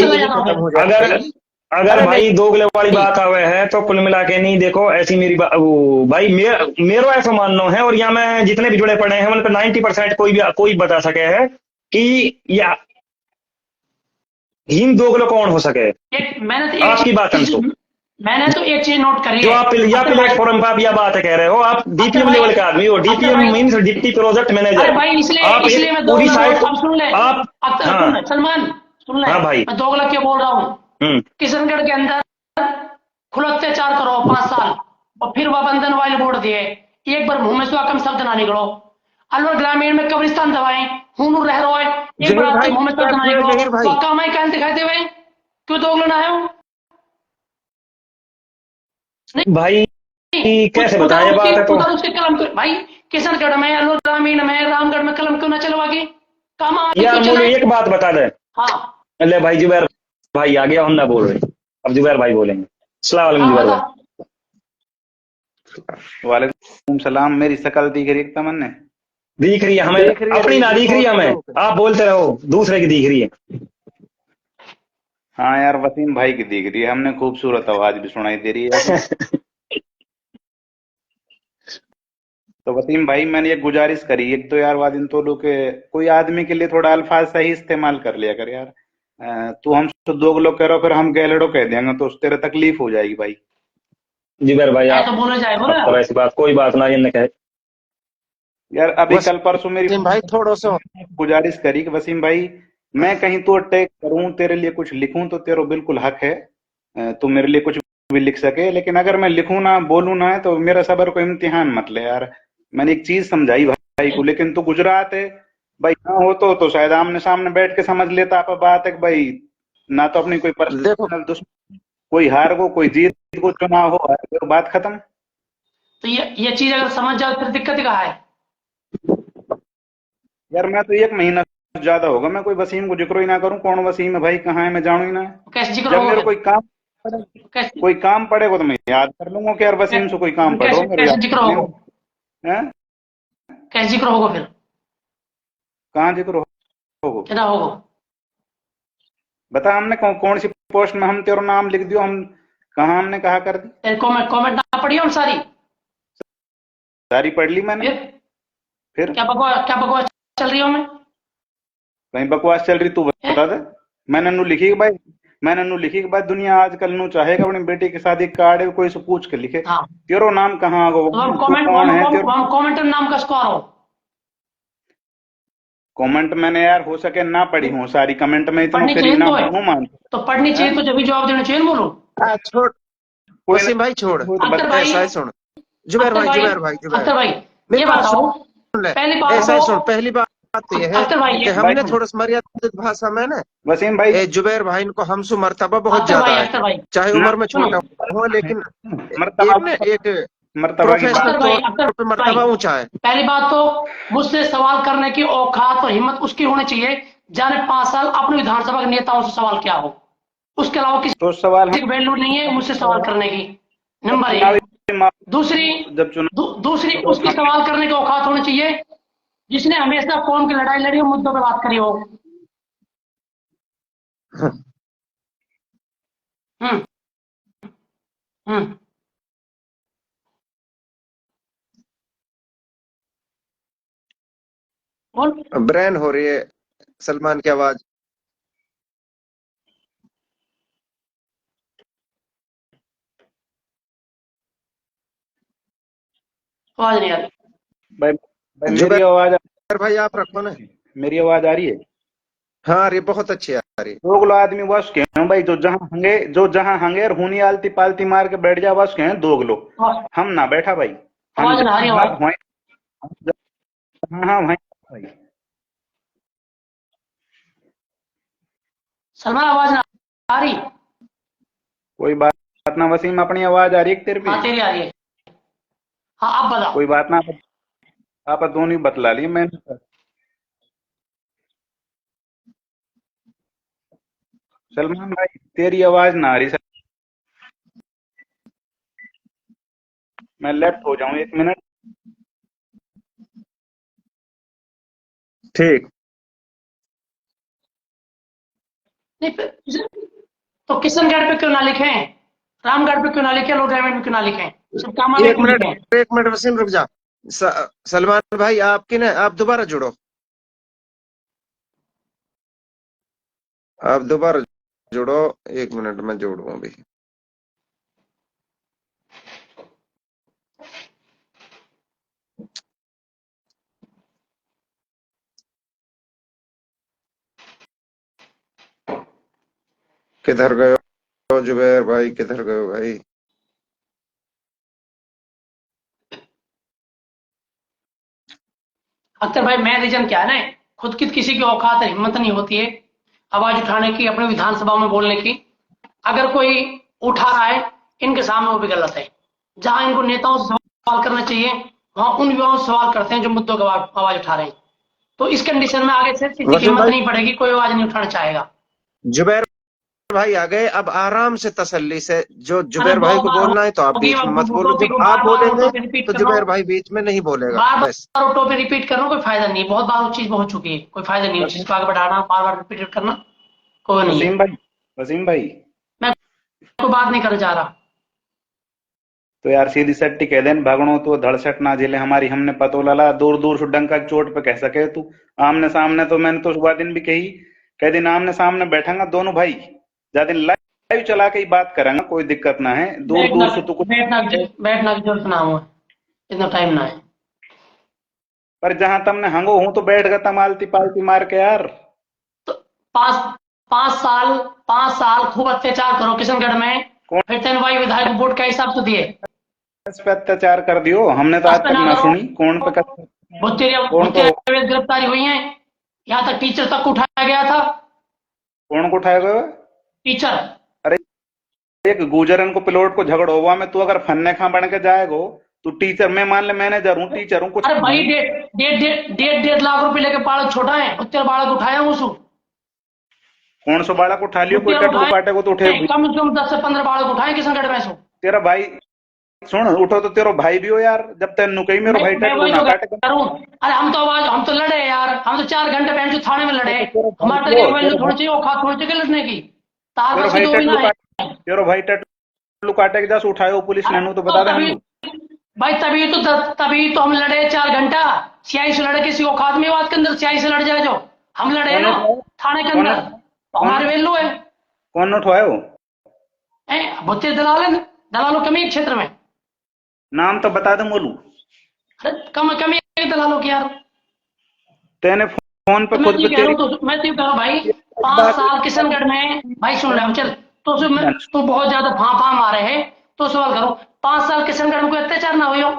अगर भाई दोगले वाली बात आवे है तो कुल मिला के नहीं, देखो ऐसी मेरी भाई मेरा ऐसा मानना है, और यहाँ मैं जितने भी जुड़े पड़े हैं उन पर 90% कोई बता सके है कि या इन दोगले कौन हो सके। आपकी बात मैंने तो एक चीज नोट करी, जो आप प्लेटफॉर्म पर आप यह बात कह रहे हो, आप डीपीएम लेवल के आदमी हो, DPM means deputy project manager. इसलिए मैं पूरी साइड सुन ले, सलमान सुन ले, हाँ भाई, मैं दोगला क्यों बोल रहा हूँ। किशनगढ़ के अंदर खुल अत्याचार करो 5 साल और फिर वह बंधन वाले बोर्ड दिए, एक बार मुंह में से कम शब्द ना निकलो। अलवर ग्रामीण में कब्रिस्तान दवाएं हुनूर रह रहा है, एक बार मुंह में शब्द ना निकलो, काम दिखाई दे भाई, क्यों दोगला ना है। भाई कैसे बताएं ये बात है तो उधर उसके कलम भाई किशनगढ़ में ग्रामीण में रामगढ़ में कलम क्यों ना चलवागे काम यार मुझे एक बात बता दे। हाँ अल्ले भाई जुबैर भाई आ गया, हम ना बोल रहे, अब जुबैर भाई बोलेंगे। अस्सलाम वालेकुम जुबैर बता भाई। वालेकुम सलाम। मेरी शकल दिख रही है तमन्ने? दिख रही है हमें, दिख रही है, अपनी ना दिख रही है हमें, आप बोलते रहो, दूसरे की दिख रही है। हाँ यार वसीम भाई की दिख रही है, हमने खूबसूरत आवाज भी सुनाई दे रही है। तो वसीम भाई मैंने एक गुजारिश करी, एक तो यार वादिन तो लोग के कोई आदमी के लिए थोड़ा अल्फाज सही इस्तेमाल कर लिया कर यार। तू हम तो दो लोग कह रहे हो, फिर हम गैलड़ो कह देंगे तो तेरे तकलीफ हो जाएगी भाई। जुबैर भाई तो आप बोले जाए बोले अब तो ऐसी बात कोई बात ना, ये कहे यार अभी कल परसों मेरी वसीम भाई थोड़ा सा गुजारिश करी कि वसीम भाई मैं कहीं तो अटैक करूं, तेरे लिए कुछ लिखूं तो तेरा बिल्कुल हक है, तू मेरे लिए कुछ भी लिख सके, लेकिन अगर मैं लिखूं ना बोलूं ना तो मेरा सबर को इम्तिहान मत ले यार। मैंने एक चीज समझाई भाई को, लेकिन तू गुजरात है भाई, ना हो तो शायद आमने सामने बैठ के समझ लेता। आप बात है कि भाई ना तो अपनी कोई देखो पर्सनल दुश्मन, कोई हार को कोई जीत को चुनाव हो, तो बात खत्म। तो ये चीज अगर समझ जाओ फिर दिक्कत क्या है? यार मैं तो एक महीना से ज्यादा होगा मैं कोई वसीम को जिक्र ही ना करूं, कौन वसीम है भाई, कहाँ है, मैं जानू ही ना। कैसे जिक्र जब होगा मेरे फिर? कैसे कोई काम पड़ेगा तो मैं याद कर लूंगा कि यार वसीम से कोई काम पड़ रहा हो, मेरे कैसे याद जिक्र करने होगा? में। हैं? कैसे जिक्र होगा फिर? कहाँ जिक्र होगा? क्या होगा? बता, हमने कौन सी पोस्ट में हम तेरा नाम लिख दियो, हम कहाँ हमने कहा कर दी? कमेंट ना पढ़ी हम सारी? सारी पढ़ ली मैंने। फिर क्या बकवास चल रही हो मैं? कहीं बकवास चल रही तू बता दे। मैंने नू लिखी कि भाई, मैंने नू लिखी कि भाई दुनिया आजकल नू चाहेगा अपनी बेटी की शादी कार्ड है, कोई से पूछ के लिखे हाँ। तेरो नाम कहाँ तो होगा, हम कौन है तेरो। कमेंट नाम का स्कोर हो। कमेंट मैंने यार हो सके ना पढ़ी हूँ सारी कमेंट में, इतना पढ़नी फ्री चाहिए ना तो है। हूँ मान। तो पढ़नी चाहिए तो जब भी जवाब देना चाहिए ना बोलो। छोड़ वसीम भाई छोड़, अख्तर भाई ऐसा है सुन जुबैर भाई अख्तर भाई मेरी ये बात बताओ सुन ले, पहली बात ऐसा है तो सुन, पहली बात तो यह है अख्तर भाई कि हमने थोड़ा सा मर्यादित भाषा में ना वसीम भाई जुबैर भाई इनको हमसु मर्तबा बहुत अख्तर ज्यादा भाई है, चाहे उम्र में छोटा हो, लेकिन एक मर्तबा की प्रोफेशनल बात। तौर पे मर्तबा ऊंचा है। पहली बात तो मुझसे सवाल करने की औकात और हिम्मत उसकी होनी चाहिए जाने 5 साल अपने विधानसभा के नेताओं से सवाल किया हो, उसके अलावा किसी तो सवाल की वैल्यू नहीं है मुझसे सवाल करने की। नंबर 1। दूसरी उसकी सवाल करने की औकात होनी चाहिए जिसने हमेशा कौम की लड़ाई लड़ी हो, मुद्दों पर बात करी हो। हम्म बोल। ब्रेन हो रही है सलमान की आवाज। आवाज नहीं आ रही भाई मेरी आवाज भाई आप रखो ना, मेरी आवाज आ रही है? हाँ अरे बहुत अच्छी आ रही है। दो आदमी बस के हैं भाई, जो जहां हंगे और हुनी आलती पालती मार के बैठ जा, बस के हैं 2 किलो। हम ना बैठा भाई, हम आवाज ना आ रही आवाज। हाँ भाई सलमान आवाज ना आ रही? कोई बात ना वसीम, अपनी आवाज आ रही है तेरे पे? हाँ तेरी आ रही है। हाँ आप बता। कोई बात ना, आप दोनों बतला लिए मैंने। सलमान भाई तेरी आवाज ना आ रही सर, मैं लेफ्ट हो जाऊं 1 मिनट। ठीक, तो किशनगढ़ पे क्यों ना लिखें, रामगढ़ पे क्यों ना लिखें, लोधामेट पे क्यों ना लिखें, सब काम में क्यों लिखें? एक मिनट वसीम रुक जा। सलमान भाई आपकी ना, आप दोबारा जुड़ो, आप दोबारा जुड़ो, 1 मिनट में जोड़ूंगा अभी। किधर गए हो जुबैर भाई, किधर गए हो भाई? अख्तर भाई मैं रीजन क्या है ना, खुद की किसी की औकात है, हिम्मत नहीं होती है आवाज उठाने की, अपने विधानसभा में बोलने की। अगर कोई उठा रहा है इनके सामने वो भी गलत है। जहां इनको नेताओं से सवाल करना चाहिए वहां उन युवाओं से सवाल करते हैं जो मुद्दों की आवाज उठा रहे हैं। तो इस कंडीशन में आगे से किसी की वसीम हिम्मत भाई, नहीं पड़ेगी, कोई आवाज नहीं उठाना चाहेगा। जुबैर भाई आ गए, अब आराम से तसल्ली से, जो अरे जुबैर भाई बहुत को बार बोलना है तो आप होगी, बीच में मत वो बोलो, टॉपिक जब को आप बार बार बोलेंगे रिपीट तो कर रहा जुबैर हूँ, भाई बीच में नहीं बोलेगा। बार बस बार वो टॉपिक रिपीट कर रहा हूँ, कोई फायदा नहीं है। बहुत बार वो चीज हो चुकी है, कोई फायदा नहीं है उस चीज को आगे बढ़ाना, बार बार रिपीट करना कोई नहीं है। वसीम भाई मैं कोई बात नहीं करना चाह रहा। तो यार सीधी सट्टी कह देन भागणो तो धड़सट ना झेले हमारी, हमने पतो लला दूर दूर से डंका की चोट पे कह सके तू आमने सामने। तो मैंने तो सुबह दिन भी कही, कह दिन आमने सामने बैठेंगा दोनों भाई, जा दिन लाइव चला के ही बात करेंगे, कोई दिक्कत ना है। दूर दूर से तो कुछ बैठना की जरूरत ना हो, इतना टाइम ना है। पर जहां तुमने हंगो हूं तो बैठ गया तमालती पालती मार के यार। तो पांच साल खूब अत्याचार करो किशनगढ़ में, फिर तेन भाई विधायक वोट का हिसाब तो दिए। इस पे अत्याचार कर दियो, हमने तो आज तक ना सुनी कौन पे गिरफ्तारी हुई है, यहाँ तक टीचर तक उठाया गया था। कौन को उठाया गया? टीचर। अरे एक गुजरन को पिलोट को झगड़ हुआ में तू अगर फन्ने खा बन के जाएगो तू टीचर, मैं मान ले मैनेजर हूँ, टीचर हूँ, कुछ अरे भाई 1.5 लाख रुपए लेके बालक छोटा है, उत्तर बालक उठाया उसको। कौन सा बालक उठा लियो? कोई टटू काटे को तो उठे। कम से कम 10 से 15 बालक उठाए किशनगढ़ में। तेरा भाई सुन, उठो तो तेरा भाई भी हो यार, जब तेन कही मेरा भाई टटू ना काटे। अरे हम तो लड़े यार, हम तो 4 घंटे बैंक थाने में लड़े, हमारे थोड़ी चाहिए औकात थोड़ी चाहिए लड़ने की। तेरा भाई टटू काटे के जैसे उठाए पुलिस ने तो बता दे भाई। तभी तो हम लड़े 4 घंटा सियाई से लड़े, किसी औकात में बात के अंदर सियाई से लड़ जाए जो हम लड़े ना थाने के अंदर, हमारे वेल्लू है। कौन उठवाए हो? भुत्ते दलालों कमी क्षेत्र में नाम तो बता दे मोलू। अरे कमी दलालों की यार। तेने फोन पे खुद मैं तो कह रहा हूँ भाई 5 साल किशनगढ़ में, भाई सुन ले चल, तो बहुत ज्यादा फां मारे है तो सवाल करो, 5 साल किशनगढ़ में कोई अत्याचार ना हो?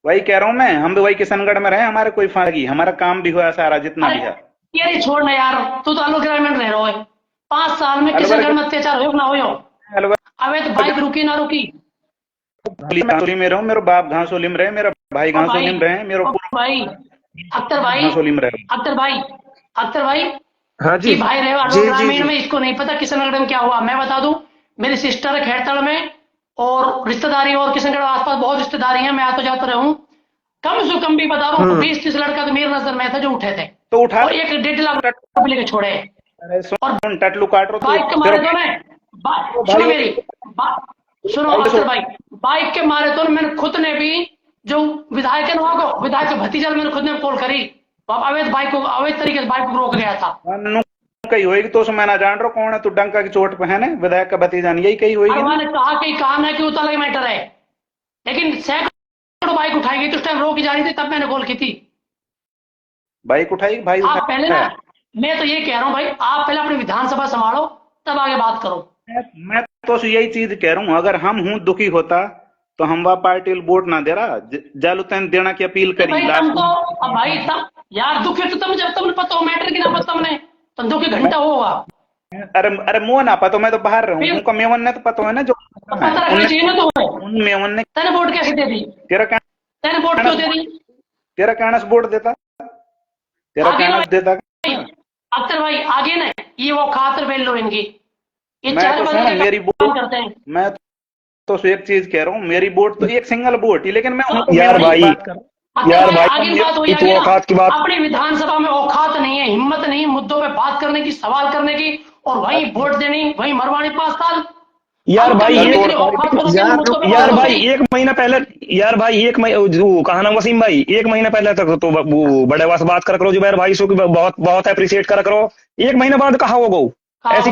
वही कह रहा हूँ मैं, हम भी वही किशनगढ़ में रहे, हमारे कोई फागी, हमारा काम भी हुआ सारा जितना भी है। ये छोड़ना यार, तू तो आलो ग्रामीण रह रहा है, 5 साल में किशनगढ़ में अत्याचार हो ना हो? अबे तो बाइक रुकी ना रुकी, घासोली में रहूं, मेरा बाप घासोली में रहे, मेरा भाई घासोली में रहे, मेरा भाई अख्तर भाई हाँ जी भाई रहे ग्रामीण में, इसको नहीं पता किशनगढ़ में क्या हुआ। मैं बता दूं, मेरी सिस्टर है खेड़तड़ में, और रिश्तेदारी और किशनगढ़ आसपास बहुत रिश्तेदारी है, मैं आता जाता रहूं। कम से कम भी बता रहा हूँ 20-30 लड़का तो मेरी नजर में था जो उठे थे, तो उठा और 1.5 लाख रुपए लेके छोड़े। और टटलू काट रहा बाइक के मारे तो सुनो मेरी सुनो अख्तर भाई, बाइक के मारे तो मैंने खुद ने भी, जो विधायक है वहां को, विधायक के भतीजा मैंने खुद ने कॉल करी, अवैध बाइक को, अवैध तरीके से बाइक को रोक गया था। कही होगी तो मैं ना जान रहा कौन है, तू डंका की चोट पे है ना विधायक का भतीजा, यही कही होगी। मैंने कहा कि काम है कि वो तो अलग मैटर है, लेकिन सैकड़ों बाइक उठाई गई, तो उस टाइम रोक जा रही थी, तब मैंने कॉल की थी। बाइक उठाई भाई? आप पहले ना, मैं तो ये कह रहा हूँ भाई, आप पहले अपनी विधानसभा संभालो तब आगे बात करो। मैं तो यही चीज कह रहा हूँ, अगर हम हूँ दुखी होता तो हम वह पार्टी वोट ना दे रहा, जालूतन देना की अपील करी। भाई तब यार दुखी तो तुम, जब तुमने पता हो मैटर की ना पता तुमने, तुम दुखी घंटा होगा। अरे मुँह ना पता, मैं तो बाहर रहूँ, उनका मेवन ने तो पता है ना, जो पता रखना चाहिए ना। तो उन मेवन ने तेरे वोट कैसे दे दी? तेरे वोट क्यों दे दी? तेरा कहना से वोट देता, तेरा कहना से देता। अख्तर भाई आगे ना, ये वो खातर बेल लो इनकी, ये मैं तो सुनो, मेरी वोट करते हैं। मैं तो एक चीज कह रहा हूँ, मेरी वोट तो एक सिंगल वोट ही, लेकिन मैं यार भाई तो औकात की बात, अपनी विधानसभा में औकात नहीं है, हिम्मत नहीं मुद्दों पे बात करने की, सवाल करने की, और वही वोट देनी, वही मरवानी 5 साल। यार भाई एक महीना पहले, यार भाई एक महीना कहा ना वसीम भाई, 1 महीना पहले तक तो वो बड़े वास बात कर करो जुबैर भाई सो की बहुत अप्रिशिएट कर करो, 1 महीना बाद कहा होगा ऐसी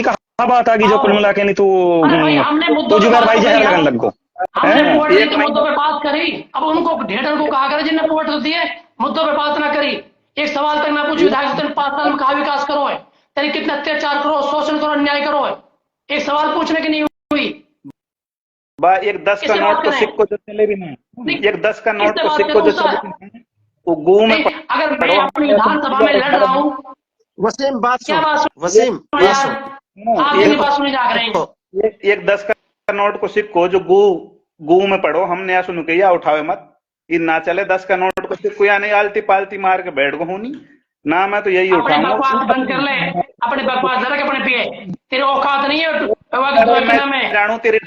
कहा बात आ गई जो कुल मिला के नहीं तो जुबैर भाई जहर लगन लग गो। मुद्दों पे बात करी, अब उनको ढेर को कहा करे जिन्हें वोट दिए, मुद्दों पे बात ना करी, एक सवाल तक ना पूछी, विधायक 5 साल में कहा विकास करो है, तेरे कितने अत्याचार करो, शोषण करो, अन्याय करो है, एक सवाल पूछने की नहीं हुई। एक 10 का नोट तो सिक्को जो चले भी नहीं, एक 10 का नोट तो सिक्को जो चले भी नहीं, वो गू में। अगर मैं अपनी विधानसभा में लड़ रहा हूँ, वसीम बात सुन, वसीम बात सुन, एक 10 का नोट को सिक्को जो गू गू में पढ़ो, हमने या सुनो के या उठावे मत, ये ना चले 10 का नोट को सिक्को या नहीं आलती पालती मार के बैठ गो होनी ना, मैं तो यही अपने उठाऊंगा। बकवास बंद कर ले, अपने बकवास जरा के अपने पिए, तेरे औकात नहीं है मैं जानू तेरी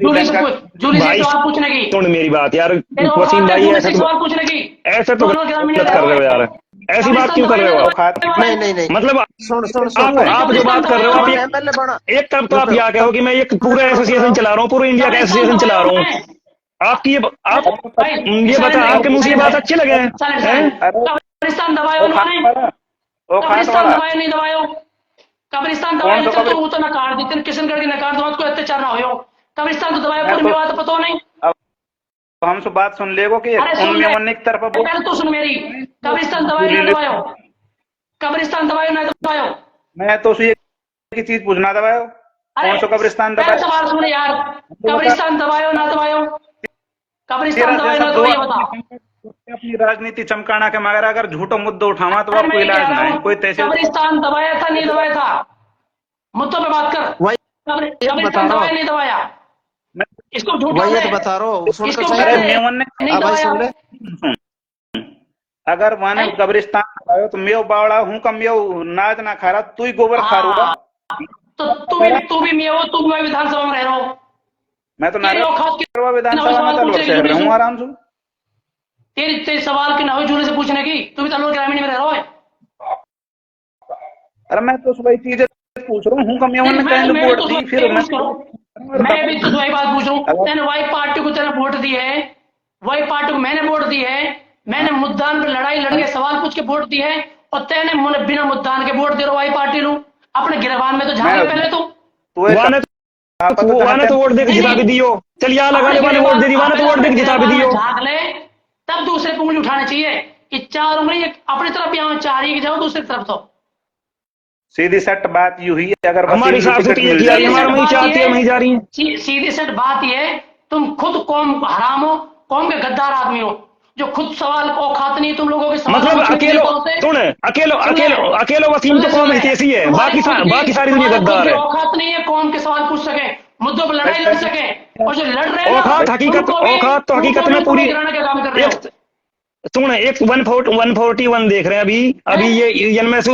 जूली से सवाल पूछने की, सुन मेरी बात यार तेरे वसीम औकात है भाई, जूली ऐसे से तो सवाल पूछने की। ऐसे तो दोनों ग्रामीण गलत कर रहे हो यार, ऐसी बात क्यों कर रहे हो आप? नहीं नहीं नहीं, मतलब सुन सुन सुन, आप जो बात कर रहे हो, आप एमएलए बना, एक तरफ तो आप यहाँ कहो कि मैं एक पूरा एसोसिएशन चला रहा हूँ, पूरे इंडिया का एसोसिएशन चला रहा हूँ, आपकी आप ये बता, आपके मुंह से ये बात अच्छी लगे हैं? कब्रिस्तान दबायो उन्होंने, कब्रिस्तान दबायो नहीं दबायो, कब्रिस्तान दबायो तो वो तो नकार देते किशनगढ़ की नकार दो, कोई अत्याचार ना हो, कब्रिस्तान तो दबाया पूरी बात पता नहीं। हमसे बात सुन लेगो कि उनमें एक तरफ पहले तो सुन मेरी, कब्रिस्तान दबायो ना दबायो, कब्रिस्तान दबायो ना दबायो, मैं तो उसी एक चीज पूछना दबायो, कौन सा कब्रिस्तान दबायो? सवाल सुन यार, कब्रिस्तान दबायो ना दबायो, कब्रिस्तान दबायो ना दबायो बता। अपनी राजनीति चमकाना के मगर अगर झूठो मुद्दा उठावा तो आपको इलाज ना है कोई तहसील। कब्रिस्तान दबाया था नहीं दबाया था, मुद्दों पे बात कर। कब्रिस्तान दबाया नहीं दबाया, इसको झूठ बता रहा हूँ, सुन तो सही। अगर मैंने कब्रिस्तान दबायो तो मैं बावड़ा हूँ कम नाच ना खा रहा, तू ही गोबर खा रूगा, तो तू भी मैं तू मैं विधानसभा में रह रहा हूँ, मैं तो विधानसभा में रह हूँ आराम से। तेरे सवाल की ना हो जूली से पूछने की, तू भी तलोर ग्रामीण में रह रहा है। अरे मैं तो वही चीजें पूछ रहा हूँ, कम वोट दी, फिर मैं भी तो वही बात पूछ रहा हूँ, तेने वही पार्टी को तेने वोट दी है, वही पार्टी को मैंने वोट दी है, मैंने मुद्दान पे लड़ाई लड़के सवाल पूछ के वोट दी है, और तेने बिना मुद्दान के वोट दे रहा वही पार्टी लू, अपने गिरबान में तो झांके पहले तो वाने तो वोट देकर जिता भी दियो, चल यहाँ लगाने वाले वोट दे दी, वाने तो वोट देकर जिता भी दियो, झांक ले तब दूसरे को उंगली उठानी चाहिए कि 4 उंगली अपनी तरफ यहाँ 4 ही जाओ, दूसरी तरफ तो सीधी सट बात यू ही है। अगर हमारे हिसाब से हमारा वही चाहती है वही जा रही है। सीधी सट बात ये, तुम खुद कौम हराम हो, कौम के गद्दार आदमी हो, जो खुद सवाल औकात नहीं तुम लोगों के, मतलब अकेलो वसीम तो कौम हितैषी है, बाकी सारी दुनिया गद्दार है। औकात नहीं है कौम के सवाल पूछ सके, मुद्दों पर लड़ाई लड़ सके, और जो लड़ रहे हैं औकात तो हकीकत में पूरी सुन, एक 141 देख रहे हैं अभी ये जनमेसू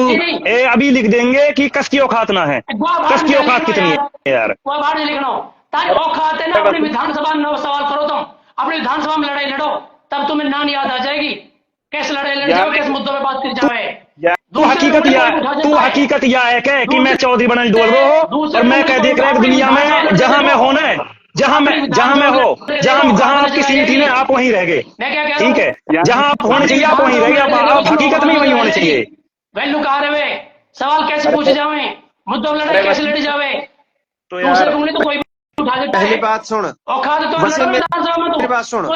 अभी लिख देंगे कि कस की औकात ना है, कस की औकात कितनी है यार, कोई बात नहीं लिखना, ताकि औकात है ना, अपनी विधानसभा में सवाल करो, तुम अपनी विधानसभा में लड़ाई लड़ो, तब तुम्हें नाम याद आ जाएगी कैसे लड़ाई लड़ जाओ, किस मुद्दों पे बात कर जाए। तू हकीकत यह है कि मैं चौधरी बनल डोल रहा हो, और मैं कह देख रहा है दुनिया में जहां मैं होना है, जहां आपकी सीट थी ना, आप वहीं रह गए, ठीक है, जहां आप होने चाहिए आप वहीं रह गए, आप हकीकत में वहीं होने चाहिए। वैल्यू कहा रहे, सवाल कैसे पूछे जावे, मुद्दों में लड़ाई कैसे लड़ी जावे, तो दूसरे उंगली तो कोई उठा देता है। पहली बात सुन वसीम, मेरी बात सुन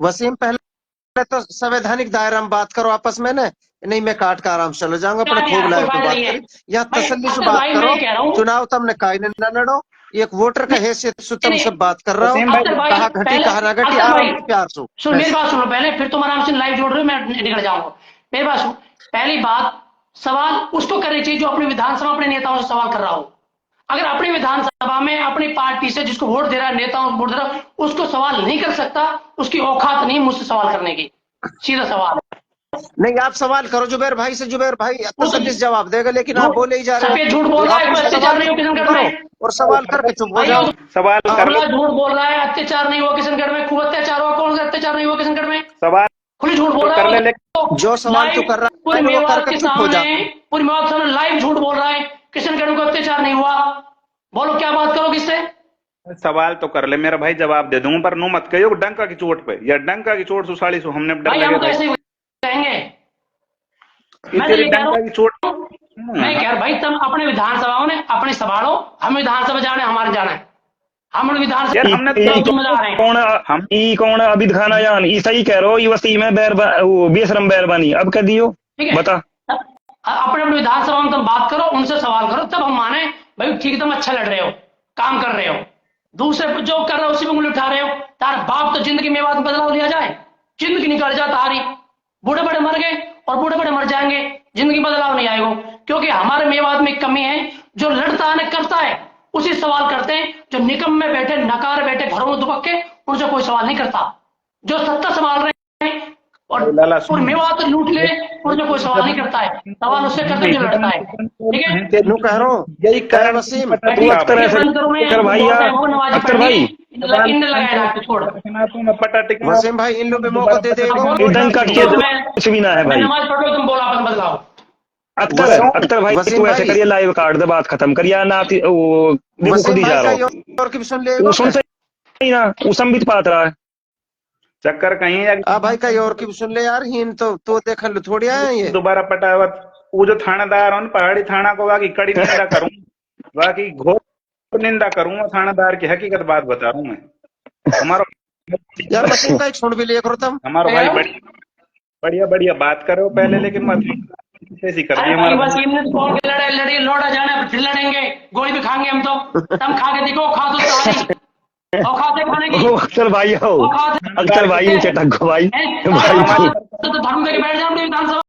वसीम, पहले तो संवैधानिक दायरा में बात करो आपस में ना, नहीं मैं काट का आराम चलो जाऊंगा, अपने खूब लाइव पे बात करें, यहाँ तसल्ली से बात करो, चुनाव तुमने काई न लड़ो, एक वोटर का हैसियत से तुम सब बात कर रहा हूँ, कहा घटी कहा ना घटी, आराम से प्यार से सुन, मेरी बात सुनो पहले, फिर तुम आराम से लाइव जोड़ रहे हो, मैं निकल जाऊंगा। मेरी बात सुनो, पहली बात, सवाल उसको करनी चाहिए जो अपनी विधानसभा अपने नेताओं से सवाल कर रहा हो। अगर अपनी विधानसभा में अपनी पार्टी से जिसको वोट दे रहा है, नेताओं को वोट दे रहा है, उसको सवाल नहीं कर सकता, उसकी औकात नहीं मुझसे सवाल करने की, सीधा सवाल नहीं। आप सवाल करो जुबैर भाई से, जुबैर भाई तसल्ली से जवाब देगा, लेकिन आप बोले ही जा रहे हो, झूठ बोल रहा है, अत्याचार नहीं हो किशनगढ़ में, और सवाल करके चुप हो जाओ। सवाल झूठ बोल रहा है, अत्याचार नहीं हुआ किशनगढ़ में, खूब अत्याचार हुआ, कौन सा अत्याचार नहीं हुआ किशनगढ़ में, सवाल खुली झूठ बोल रहा है, जो सवाल तू कर रहा है पूरी मेवात के सामने लाइव झूठ बोल रहा है, किशनगढ़ में कोई अत्याचार नहीं हुआ, बोलो क्या बात करो किससे? सवाल तो कर ले मेरा भाई, जवाब दे दूंगा, पर नो मत कहियो डंका की चोट पे, या डंका की चोट सुसाड़ी सो हमने डर लगे तो ऐसे कहेंगे, डंका की चोट। मैं कह भाई तुम अपने विधानसभाओं ने अपनी संभालो, हम विधानसभा जाने हमारे जाना है, हम विधानसभा कौन अभी दिखाना यान सही कह रहे हो, वसी में बेशरम बैरबानी अब कह दियो, बता अपने विधानसभा में तुम बात करो, उनसे सवाल करो, तब हम माने भाई ठीक तुम अच्छा लड़ रहे हो, काम कर रहे हो, दूसरे जो कर रहे हो उसी में उंगली उठा रहे हो। तार बाप तो जिंदगी में बात बदलाव लिया जाए, जिंदगी निकल जाए तारी, बूढ़े बड़े मर गए और बूढ़े बड़े मर जाएंगे, जिंदगी बदलाव नहीं आएगा, क्योंकि हमारे मेवात में कमी है, जो लड़ता है करता है, उसी सवाल करते हैं जो निकम में बैठे, नकार बैठे, घरों में दुबक के, उनसे कोई सवाल नहीं करता। जो सत्ता संभाल रहे हैं और मेवात लूट ले, उनसे कोई सवाल नहीं करता है। सवाल उससे करते जो लड़ता है। ठीक है, तेनू कह रहा हूँ यही कारण वसीम, अख्तर भाई इन लगाया जाके छोड़। वसीम भाई इन लोग पे मौका दे दे। डंका किए तो कुछ भी ना है भाई। नमाज पढ़ो, तुम बोला अपन बदलाओ। अख्तर भाई वसीम तू ऐसे भाई। करिए, लाइव काट दे, बात खत्म करिए ना। वो देखो खुद वसीम ही जा भाई रहा का हो, और की सुन ले वो सुन से ही ना, वो संबित पात रहा है। चक्कर कहीं है आ भाई कहीं और की सुन ले यार। हीन तो देख लो थोड़ी आए ये। दोबारा पटावत वो जो थानेदार हो पहाड़ी थाना को बाकी कड़ी निंदा करूं, बाकी घोर निंदा करूंगा थानेदार की। हकीकत बात बता रहा हूं मैं। हमारा यार वसीम का एक सुन भी लिया करो तुम। हमारा भाई बढ़िया बढ़िया बात करो पहले, लेकिन मत ऐसी कर दी अरे भाई हमारा। वसीम ने तो बोल के लड़े लौटा जाना, फिर लड़ेंगे, गोली भी खाएंगे हम तो। तुम खा के देखो, खा तो सारी औकात है खाने की। ओ अख्तर भाई हो, औकात है। अख्तर भाई चटक भाई हैं? भाई तो धर्म देके बैठ जाओ अपनी विधानसभा